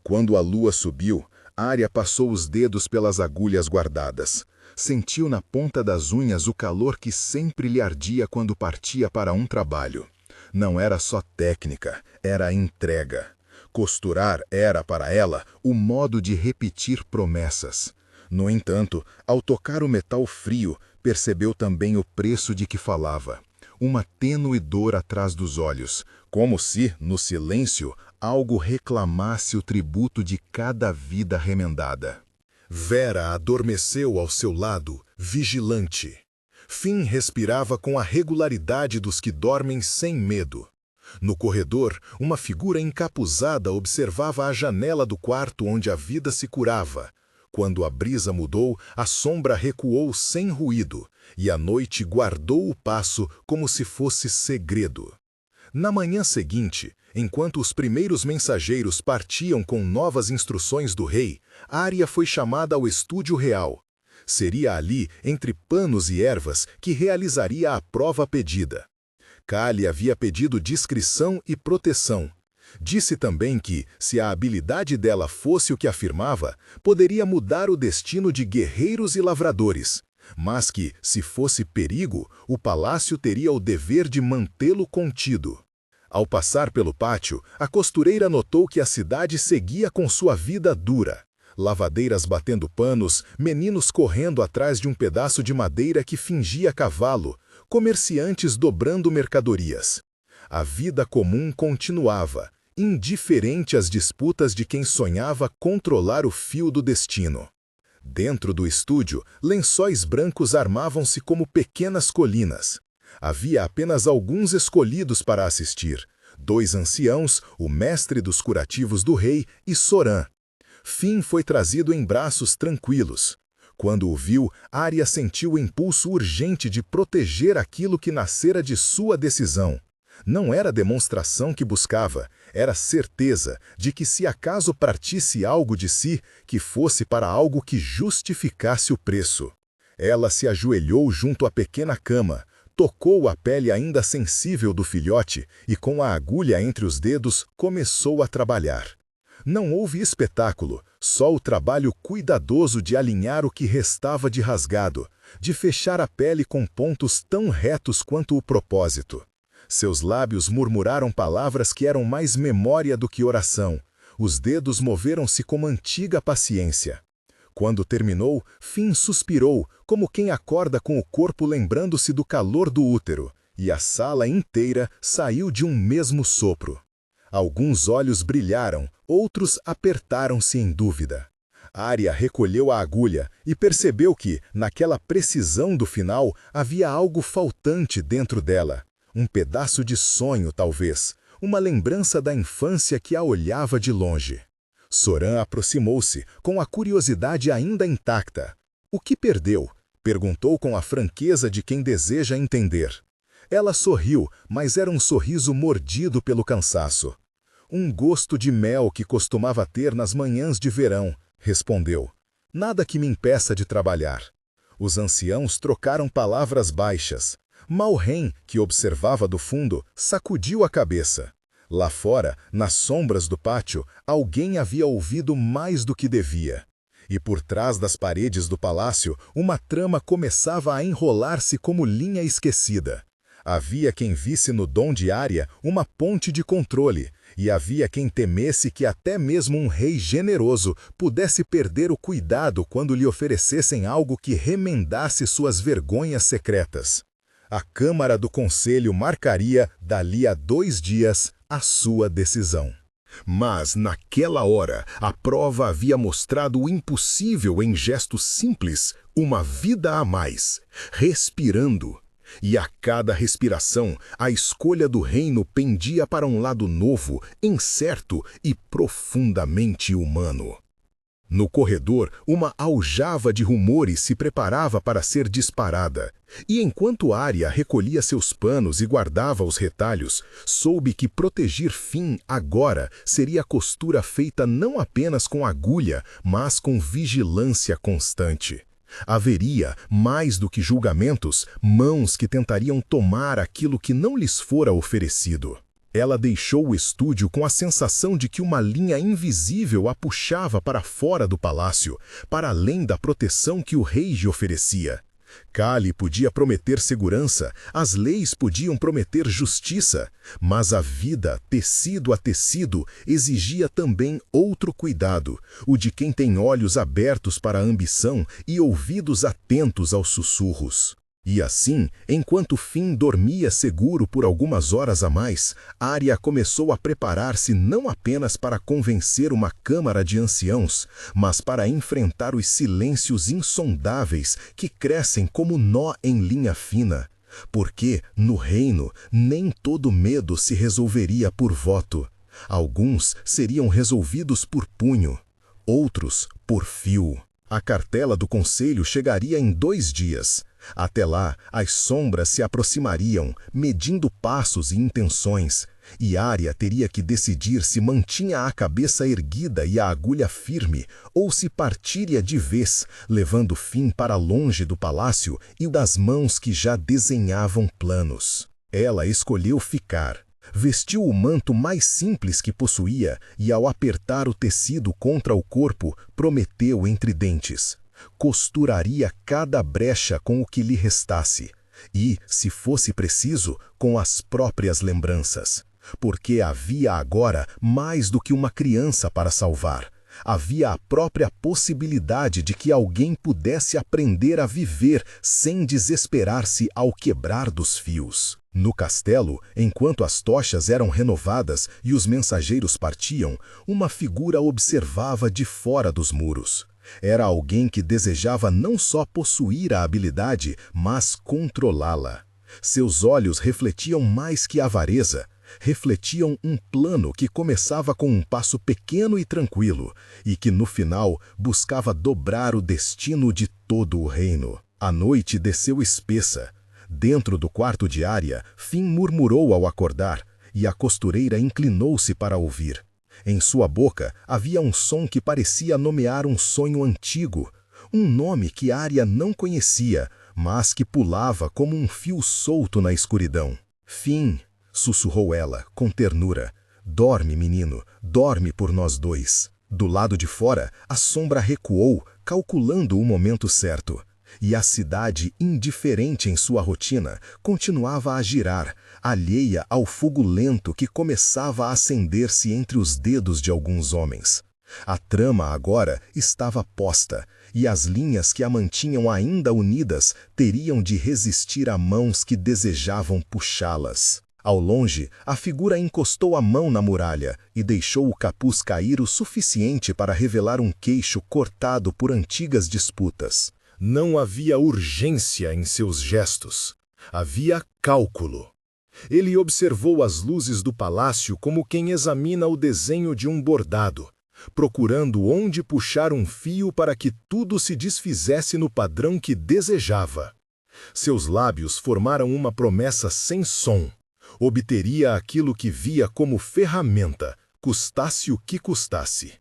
Quando a lua subiu, Arya passou os dedos pelas agulhas guardadas. Sentiu na ponta das unhas o calor que sempre lhe ardia quando partia para um trabalho. Não era só técnica, era entrega. Costurar era, para ela, o modo de repetir promessas. No entanto, ao tocar o metal frio, percebeu também o preço de que falava. Uma tênue dor atrás dos olhos, como se, no silêncio, algo reclamasse o tributo de cada vida remendada. Vera adormeceu ao seu lado, vigilante. Finn respirava com a regularidade dos que dormem sem medo. No corredor, uma figura encapuzada observava a janela do quarto onde a vida se curava. Quando a brisa mudou, a sombra recuou sem ruído, e a noite guardou o passo como se fosse segredo. Na manhã seguinte, enquanto os primeiros mensageiros partiam com novas instruções do rei, Arya foi chamada ao estúdio real. Seria ali, entre panos e ervas, que realizaria a prova pedida. Cali havia pedido discrição e proteção. Disse também que, se a habilidade dela fosse o que afirmava, poderia mudar o destino de guerreiros e lavradores, mas que, se fosse perigo, o palácio teria o dever de mantê-lo contido. Ao passar pelo pátio, a costureira notou que a cidade seguia com sua vida dura. Lavadeiras batendo panos, meninos correndo atrás de um pedaço de madeira que fingia cavalo, comerciantes dobrando mercadorias. A vida comum continuava, indiferente às disputas de quem sonhava controlar o fio do destino. Dentro do estúdio, lençóis brancos armavam-se como pequenas colinas. Havia apenas alguns escolhidos para assistir: 2 anciãos, o mestre dos curativos do rei e Soran. Finn foi trazido em braços tranquilos. Quando o viu, Arya sentiu o impulso urgente de proteger aquilo que nascera de sua decisão. Não era demonstração que buscava, era certeza de que se acaso partisse algo de si, que fosse para algo que justificasse o preço. Ela se ajoelhou junto à pequena cama, tocou a pele ainda sensível do filhote e, com a agulha entre os dedos, começou a trabalhar. Não houve espetáculo, só o trabalho cuidadoso de alinhar o que restava de rasgado, de fechar a pele com pontos tão retos quanto o propósito. Seus lábios murmuraram palavras que eram mais memória do que oração. Os dedos moveram-se com antiga paciência. Quando terminou, Finn suspirou, como quem acorda com o corpo lembrando-se do calor do útero, e a sala inteira saiu de um mesmo sopro. Alguns olhos brilharam, outros apertaram-se em dúvida. Arya recolheu a agulha e percebeu que, naquela precisão do final, havia algo faltante dentro dela. Um pedaço de sonho, talvez, uma lembrança da infância que a olhava de longe. Soran aproximou-se, com a curiosidade ainda intacta. O que perdeu? Perguntou com a franqueza de quem deseja entender. Ela sorriu, mas era um sorriso mordido pelo cansaço. Um gosto de mel que costumava ter nas manhãs de verão, respondeu. Nada que me impeça de trabalhar. Os anciãos trocaram palavras baixas. Malren, que observava do fundo, sacudiu a cabeça. Lá fora, nas sombras do pátio, alguém havia ouvido mais do que devia. E por trás das paredes do palácio, uma trama começava a enrolar-se como linha esquecida. Havia quem visse no dom de Arya uma ponte de controle, e havia quem temesse que até mesmo um rei generoso pudesse perder o cuidado quando lhe oferecessem algo que remendasse suas vergonhas secretas. A Câmara do Conselho marcaria, dali a 2 dias, a sua decisão. Mas, naquela hora, a prova havia mostrado o impossível em gestos simples, uma vida a mais, respirando. E a cada respiração, a escolha do reino pendia para um lado novo, incerto e profundamente humano. No corredor, uma aljava de rumores se preparava para ser disparada, e enquanto Arya recolhia seus panos e guardava os retalhos, soube que proteger Finn agora seria costura feita não apenas com agulha, mas com vigilância constante. Haveria, mais do que julgamentos, mãos que tentariam tomar aquilo que não lhes fora oferecido. Ela deixou o estúdio com a sensação de que uma linha invisível a puxava para fora do palácio, para além da proteção que o rei lhe oferecia. Kali podia prometer segurança, as leis podiam prometer justiça, mas a vida, tecido a tecido, exigia também outro cuidado, o de quem tem olhos abertos para a ambição e ouvidos atentos aos sussurros. E assim, enquanto Finn dormia seguro por algumas horas a mais, Arya começou a preparar-se não apenas para convencer uma câmara de anciãos, mas para enfrentar os silêncios insondáveis que crescem como nó em linha fina. Porque, no reino, nem todo medo se resolveria por voto. Alguns seriam resolvidos por punho, outros por fio. A cartela do conselho chegaria em 2 dias. Até lá, as sombras se aproximariam, medindo passos e intenções, e Arya teria que decidir se mantinha a cabeça erguida e a agulha firme, ou se partiria de vez, levando Finn para longe do palácio e das mãos que já desenhavam planos. Ela escolheu ficar. Vestiu o manto mais simples que possuía e, ao apertar o tecido contra o corpo, prometeu entre dentes. Costuraria cada brecha com o que lhe restasse, e, se fosse preciso, com as próprias lembranças. Porque havia agora mais do que uma criança para salvar. Havia a própria possibilidade de que alguém pudesse aprender a viver sem desesperar-se ao quebrar dos fios. No castelo, enquanto as tochas eram renovadas e os mensageiros partiam, uma figura observava de fora dos muros. Era alguém que desejava não só possuir a habilidade, mas controlá-la. Seus olhos refletiam mais que avareza, refletiam um plano que começava com um passo pequeno e tranquilo, e que no final buscava dobrar o destino de todo o reino. A noite desceu espessa. Dentro do quarto de Arya, Finn murmurou ao acordar, e a costureira inclinou-se para ouvir. Em sua boca havia um som que parecia nomear um sonho antigo, um nome que Arya não conhecia, mas que pulava como um fio solto na escuridão. Finn, sussurrou ela, com ternura. Dorme, menino, dorme por nós dois. Do lado de fora, a sombra recuou, calculando o momento certo. E a cidade, indiferente em sua rotina, continuava a girar, alheia ao fogo lento que começava a acender-se entre os dedos de alguns homens. A trama agora estava posta, e as linhas que a mantinham ainda unidas teriam de resistir a mãos que desejavam puxá-las. Ao longe, a figura encostou a mão na muralha e deixou o capuz cair o suficiente para revelar um queixo cortado por antigas disputas. Não havia urgência em seus gestos. Havia cálculo. Ele observou as luzes do palácio como quem examina o desenho de um bordado, procurando onde puxar um fio para que tudo se desfizesse no padrão que desejava. Seus lábios formaram uma promessa sem som. Obteria aquilo que via como ferramenta, custasse o que custasse.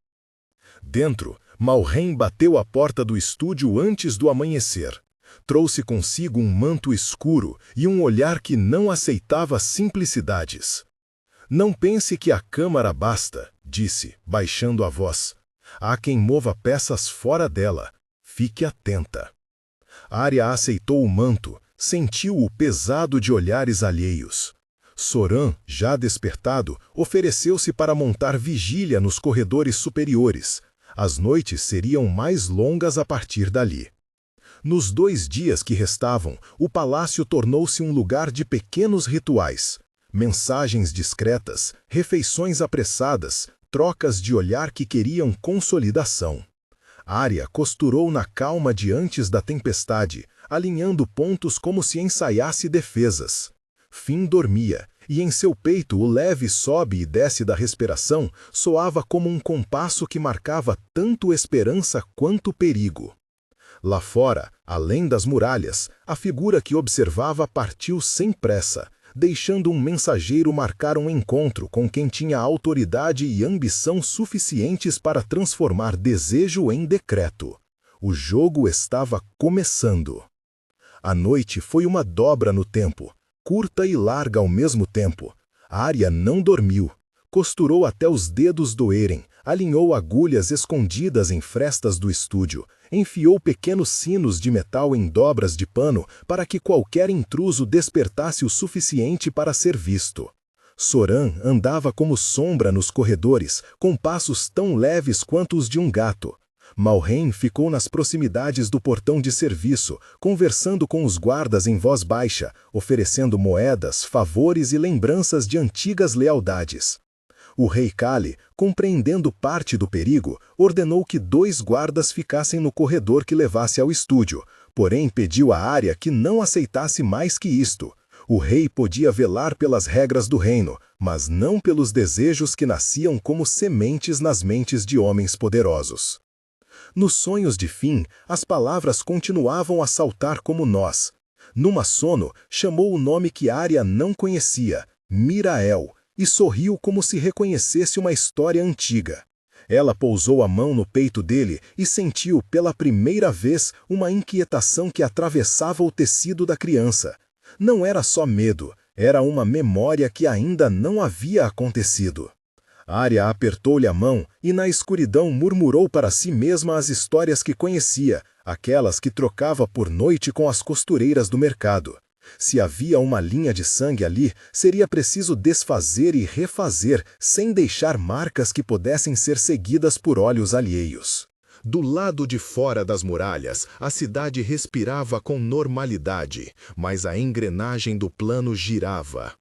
Dentro, Malrem bateu a porta do estúdio antes do amanhecer. Trouxe consigo um manto escuro e um olhar que não aceitava simplicidades. Não pense que a câmara basta, disse, baixando a voz. Há quem mova peças fora dela. Fique atenta. Arya aceitou o manto, sentiu-o pesado de olhares alheios. Soran, já despertado, ofereceu-se para montar vigília nos corredores superiores. As noites seriam mais longas a partir dali. Nos 2 dias que restavam, o palácio tornou-se um lugar de pequenos rituais. Mensagens discretas, refeições apressadas, trocas de olhar que queriam consolidação. Arya costurou na calma de antes da tempestade, alinhando pontos como se ensaiasse defesas. Fim dormia, e em seu peito o leve sobe e desce da respiração soava como um compasso que marcava tanto esperança quanto perigo. Lá fora, além das muralhas, a figura que observava partiu sem pressa, deixando um mensageiro marcar um encontro com quem tinha autoridade e ambição suficientes para transformar desejo em decreto. O jogo estava começando. A noite foi uma dobra no tempo, curta e larga ao mesmo tempo. Arya não dormiu. Costurou até os dedos doerem, alinhou agulhas escondidas em frestas do estúdio, enfiou pequenos sinos de metal em dobras de pano para que qualquer intruso despertasse o suficiente para ser visto. Soran andava como sombra nos corredores, com passos tão leves quanto os de um gato. Malrem ficou nas proximidades do portão de serviço, conversando com os guardas em voz baixa, oferecendo moedas, favores e lembranças de antigas lealdades. O rei Kali, compreendendo parte do perigo, ordenou que 2 guardas ficassem no corredor que levasse ao estúdio, porém pediu a Arya que não aceitasse mais que isto. O rei podia velar pelas regras do reino, mas não pelos desejos que nasciam como sementes nas mentes de homens poderosos. Nos sonhos de fim, as palavras continuavam a saltar como nós. Numa sono, chamou o nome que Arya não conhecia, Mirael, e sorriu como se reconhecesse uma história antiga. Ela pousou a mão no peito dele e sentiu pela primeira vez uma inquietação que atravessava o tecido da criança. Não era só medo, era uma memória que ainda não havia acontecido. Arya apertou-lhe a mão e na escuridão murmurou para si mesma as histórias que conhecia, aquelas que trocava por noite com as costureiras do mercado. Se havia uma linha de sangue ali, seria preciso desfazer e refazer, sem deixar marcas que pudessem ser seguidas por olhos alheios. Do lado de fora das muralhas, a cidade respirava com normalidade, mas a engrenagem do plano girava.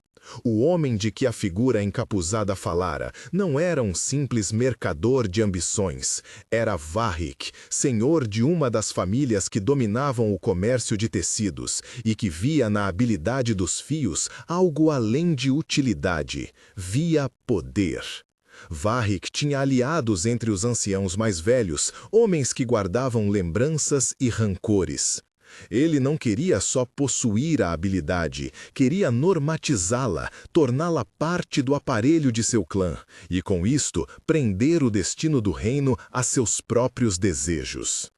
O homem de que a figura encapuzada falara não era um simples mercador de ambições. Era Varric, senhor de uma das famílias que dominavam o comércio de tecidos e que via na habilidade dos fios algo além de utilidade. Via poder. Varric tinha aliados entre os anciãos mais velhos, homens que guardavam lembranças e rancores. Ele não queria só possuir a habilidade, queria normatizá-la, torná-la parte do aparelho de seu clã, e com isto prender o destino do reino a seus próprios desejos.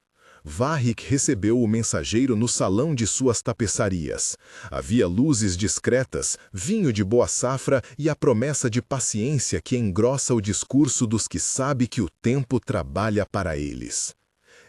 Varric recebeu o mensageiro no salão de suas tapeçarias. Havia luzes discretas, vinho de boa safra e a promessa de paciência que engrossa o discurso dos que sabe que o tempo trabalha para eles.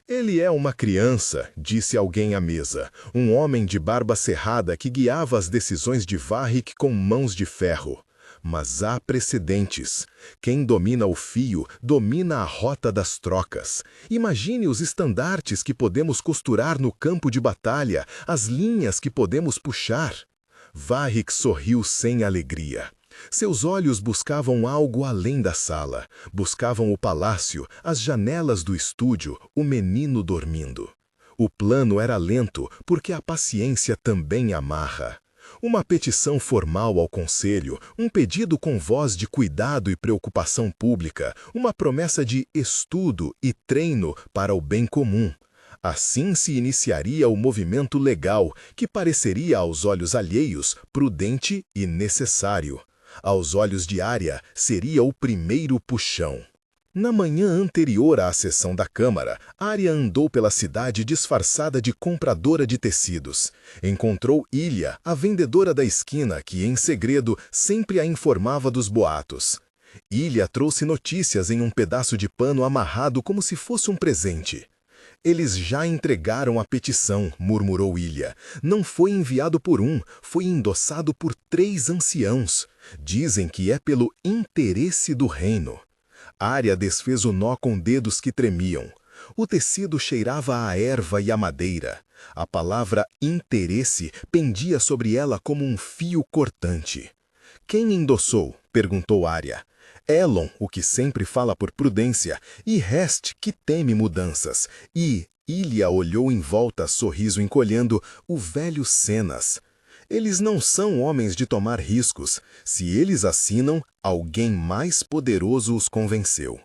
Ele é uma criança, disse alguém à mesa, um homem de barba cerrada que guiava as decisões de Varric com mãos de ferro. Mas há precedentes. Quem domina o fio, domina a rota das trocas. Imagine os estandartes que podemos costurar no campo de batalha, as linhas que podemos puxar. Varric sorriu sem alegria. Seus olhos buscavam algo além da sala. Buscavam o palácio, as janelas do estúdio, o menino dormindo. O plano era lento, porque a paciência também amarra. Uma petição formal ao conselho, um pedido com voz de cuidado e preocupação pública, uma promessa de estudo e treino para o bem comum. Assim se iniciaria o movimento legal, que pareceria aos olhos alheios prudente e necessário. Aos olhos de Arya, seria o primeiro puxão. Na manhã anterior à sessão da Câmara, Arya andou pela cidade disfarçada de compradora de tecidos. Encontrou Ilha, a vendedora da esquina, que, em segredo, sempre a informava dos boatos. Ilha trouxe notícias em um pedaço de pano amarrado como se fosse um presente. Eles já entregaram a petição, murmurou Ilha. Não foi enviado por um, foi endossado por 3 anciãos. Dizem que é pelo interesse do reino. Arya desfez o nó com dedos que tremiam. O tecido cheirava a erva e a madeira. A palavra interesse pendia sobre ela como um fio cortante. Quem endossou? Perguntou Arya. Elon, o que sempre fala por prudência, e Hest, que teme mudanças, e Ilha olhou em volta, sorriso encolhendo, o velho Cenas. Eles não são homens de tomar riscos. Se eles assinam, alguém mais poderoso os convenceu.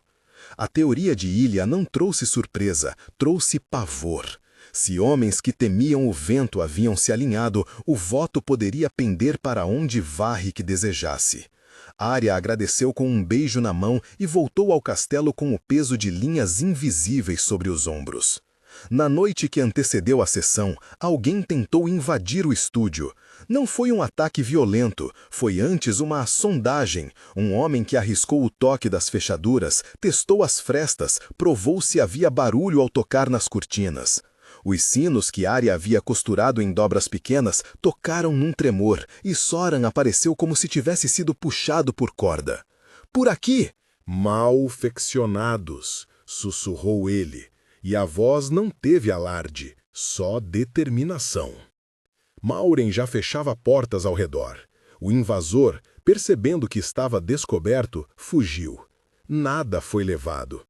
A teoria de Ilha não trouxe surpresa, trouxe pavor. Se homens que temiam o vento haviam se alinhado, o voto poderia pender para onde Varric desejasse. Arya agradeceu com um beijo na mão e voltou ao castelo com o peso de linhas invisíveis sobre os ombros. Na noite que antecedeu a sessão, alguém tentou invadir o estúdio. Não foi um ataque violento, foi antes uma sondagem. Um homem que arriscou o toque das fechaduras, testou as frestas, provou se havia barulho ao tocar nas cortinas. Os sinos que Arya havia costurado em dobras pequenas tocaram num tremor, e Soran apareceu como se tivesse sido puxado por corda. "Por aqui!" "Malfeccionados", sussurrou ele, e a voz não teve alarde, só determinação. Mauren já fechava portas ao redor. O invasor, percebendo que estava descoberto, fugiu. Nada foi levado.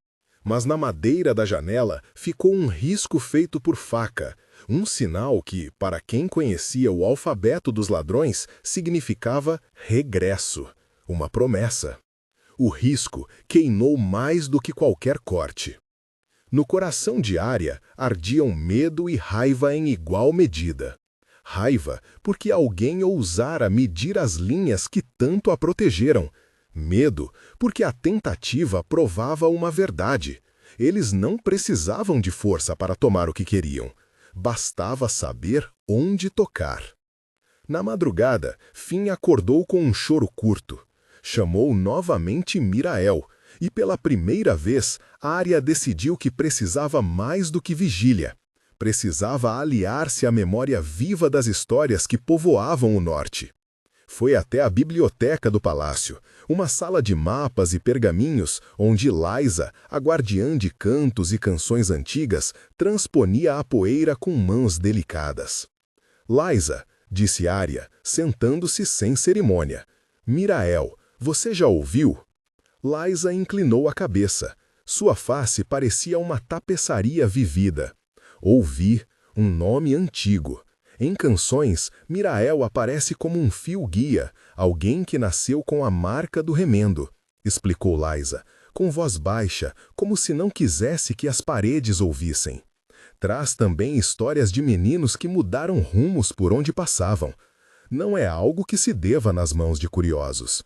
Mas na madeira da janela ficou um risco feito por faca, um sinal que, para quem conhecia o alfabeto dos ladrões, significava regresso, uma promessa. O risco queimou mais do que qualquer corte. No coração de Arya ardiam medo e raiva em igual medida. Raiva porque alguém ousara medir as linhas que tanto a protegeram. Medo porque a tentativa provava uma verdade. Eles não precisavam de força para tomar o que queriam. Bastava saber onde tocar. Na madrugada, Finn acordou com um choro curto. Chamou novamente Mirael, e pela primeira vez, Arya decidiu que precisava mais do que vigília. Precisava aliar-se à memória viva das histórias que povoavam o norte. Foi até a biblioteca do palácio, uma sala de mapas e pergaminhos, onde Lysa, a guardiã de cantos e canções antigas, transponia a poeira com mãos delicadas. "Lysa", disse Arya, sentando-se sem cerimônia. "Mirael, você já ouviu?" Lysa inclinou a cabeça. Sua face parecia uma tapeçaria vivida. "Ouvi, um nome antigo. Em canções, Mirael aparece como um fio-guia, alguém que nasceu com a marca do remendo", explicou Lysa, com voz baixa, como se não quisesse que as paredes ouvissem. "Traz também histórias de meninos que mudaram rumos por onde passavam. Não é algo que se deva nas mãos de curiosos."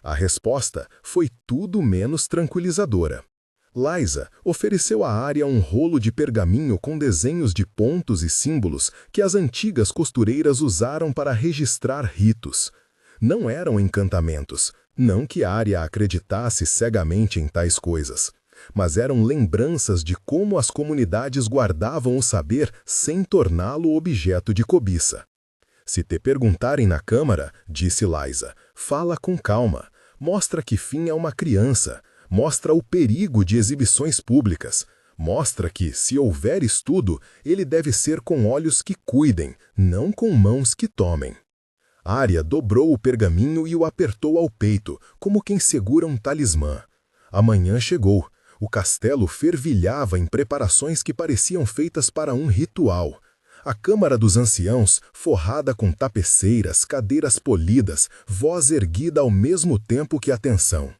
A resposta foi tudo menos tranquilizadora. Lysa ofereceu a Arya um rolo de pergaminho com desenhos de pontos e símbolos que as antigas costureiras usaram para registrar ritos. Não eram encantamentos, não que Arya acreditasse cegamente em tais coisas. mas eram lembranças de como as comunidades guardavam o saber sem torná-lo objeto de cobiça. Se te perguntarem na Câmara, disse Liza, fala com calma, mostra que Finn é uma criança, mostra o perigo de exibições públicas, mostra que, se houver estudo, ele deve ser com olhos que cuidem, não com mãos que tomem. Arya dobrou o pergaminho e o apertou ao peito, como quem segura um talismã. A manhã chegou. O castelo fervilhava em preparações que pareciam feitas para um ritual. A Câmara dos Anciãos, forrada com tapeceiras, cadeiras polidas, voz erguida ao mesmo tempo que atenção.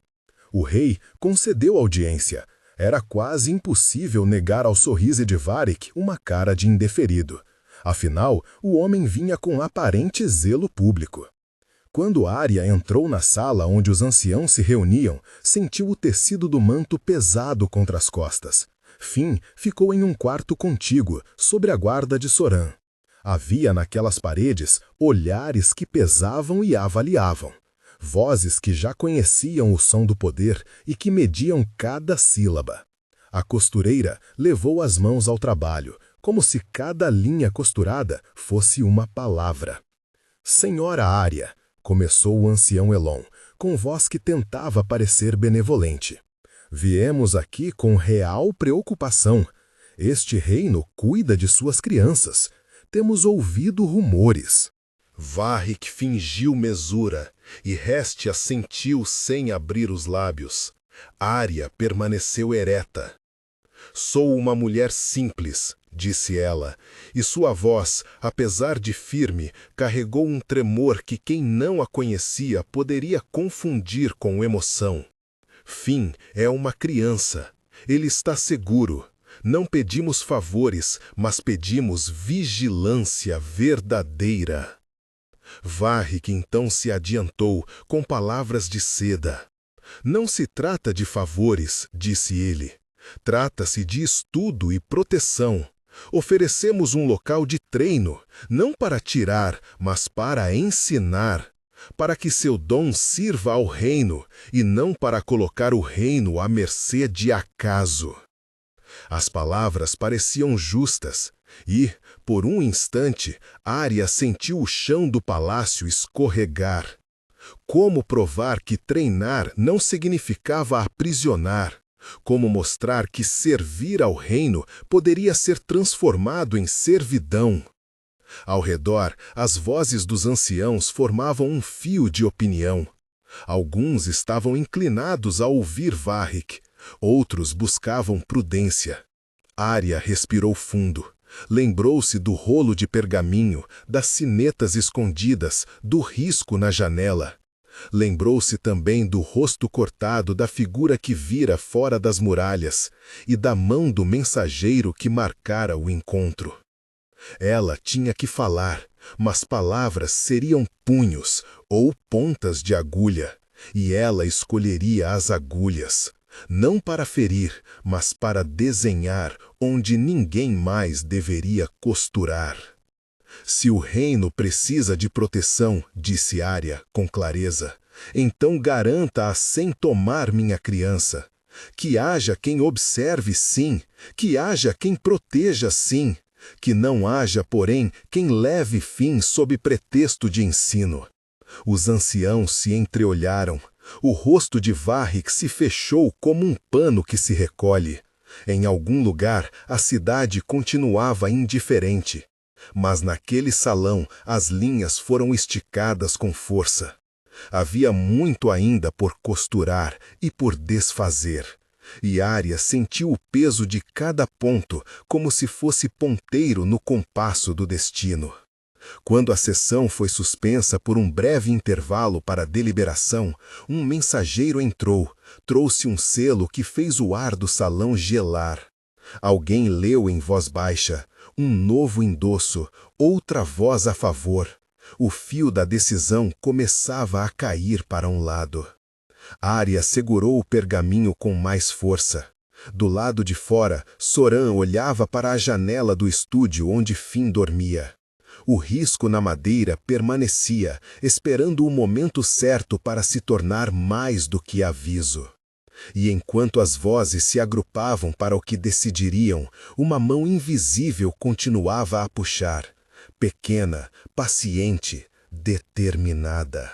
O rei concedeu audiência. Era quase impossível negar ao sorriso de Varric uma cara de indeferido. Afinal, o homem vinha com aparente zelo público. Quando Arya entrou na sala onde os anciãos se reuniam, sentiu o tecido do manto pesado contra as costas. Finn ficou em um quarto contíguo, sob a guarda de Soran. Havia naquelas paredes olhares que pesavam e avaliavam. Vozes que já conheciam o som do poder e que mediam cada sílaba. A costureira levou as mãos ao trabalho, como se cada linha costurada fosse uma palavra. Senhora Arya, começou o ancião Elon, com voz que tentava parecer benevolente. Viemos aqui com real preocupação. Este reino cuida de suas crianças. Temos ouvido rumores. Varric fingiu mesura, e Hestia assentiu sem abrir os lábios. Arya permaneceu ereta. Sou uma mulher simples, disse ela, e sua voz, apesar de firme, carregou um tremor que quem não a conhecia poderia confundir com emoção. Finn é uma criança. Ele está seguro. Não pedimos favores, mas pedimos vigilância verdadeira. Varric então se adiantou com palavras de seda. Não se trata de favores, disse ele. Trata-se de estudo e proteção. Oferecemos um local de treino, não para tirar, mas para ensinar, para que seu dom sirva ao reino e não para colocar o reino à mercê de acaso. As palavras pareciam justas e, por um instante, Arya sentiu o chão do palácio escorregar. Como provar que treinar não significava aprisionar? Como mostrar que servir ao reino poderia ser transformado em servidão? Ao redor, as vozes dos anciãos formavam um fio de opinião. Alguns estavam inclinados a ouvir Varric, outros buscavam prudência. Arya respirou fundo. Lembrou-se do rolo de pergaminho, das sinetas escondidas, do risco na janela. Lembrou-se também do rosto cortado da figura que vira fora das muralhas e da mão do mensageiro que marcara o encontro. Ela tinha que falar, mas palavras seriam punhos ou pontas de agulha, e ela escolheria as agulhas, não para ferir, mas para desenhar onde ninguém mais deveria costurar. Se o reino precisa de proteção, disse Arya com clareza, então garanta-a sem tomar minha criança. Que haja quem observe, sim, que haja quem proteja, sim, que não haja, porém, quem leve fim sob pretexto de ensino. Os anciãos se entreolharam. O rosto de Varric se fechou como um pano que se recolhe. Em algum lugar, a cidade continuava indiferente. Mas naquele salão, as linhas foram esticadas com força. Havia muito ainda por costurar e por desfazer. E Arya sentiu o peso de cada ponto, como se fosse ponteiro no compasso do destino. Quando a sessão foi suspensa por um breve intervalo para deliberação, um mensageiro entrou, trouxe um selo que fez o ar do salão gelar. Alguém leu em voz baixa, um novo endosso, outra voz a favor. O fio da decisão começava a cair para um lado. Arya segurou o pergaminho com mais força. Do lado de fora, Soran olhava para a janela do estúdio onde Finn dormia. O risco na madeira permanecia, esperando o momento certo para se tornar mais do que aviso. E enquanto as vozes se agrupavam para o que decidiriam, uma mão invisível continuava a puxar, pequena, paciente, determinada.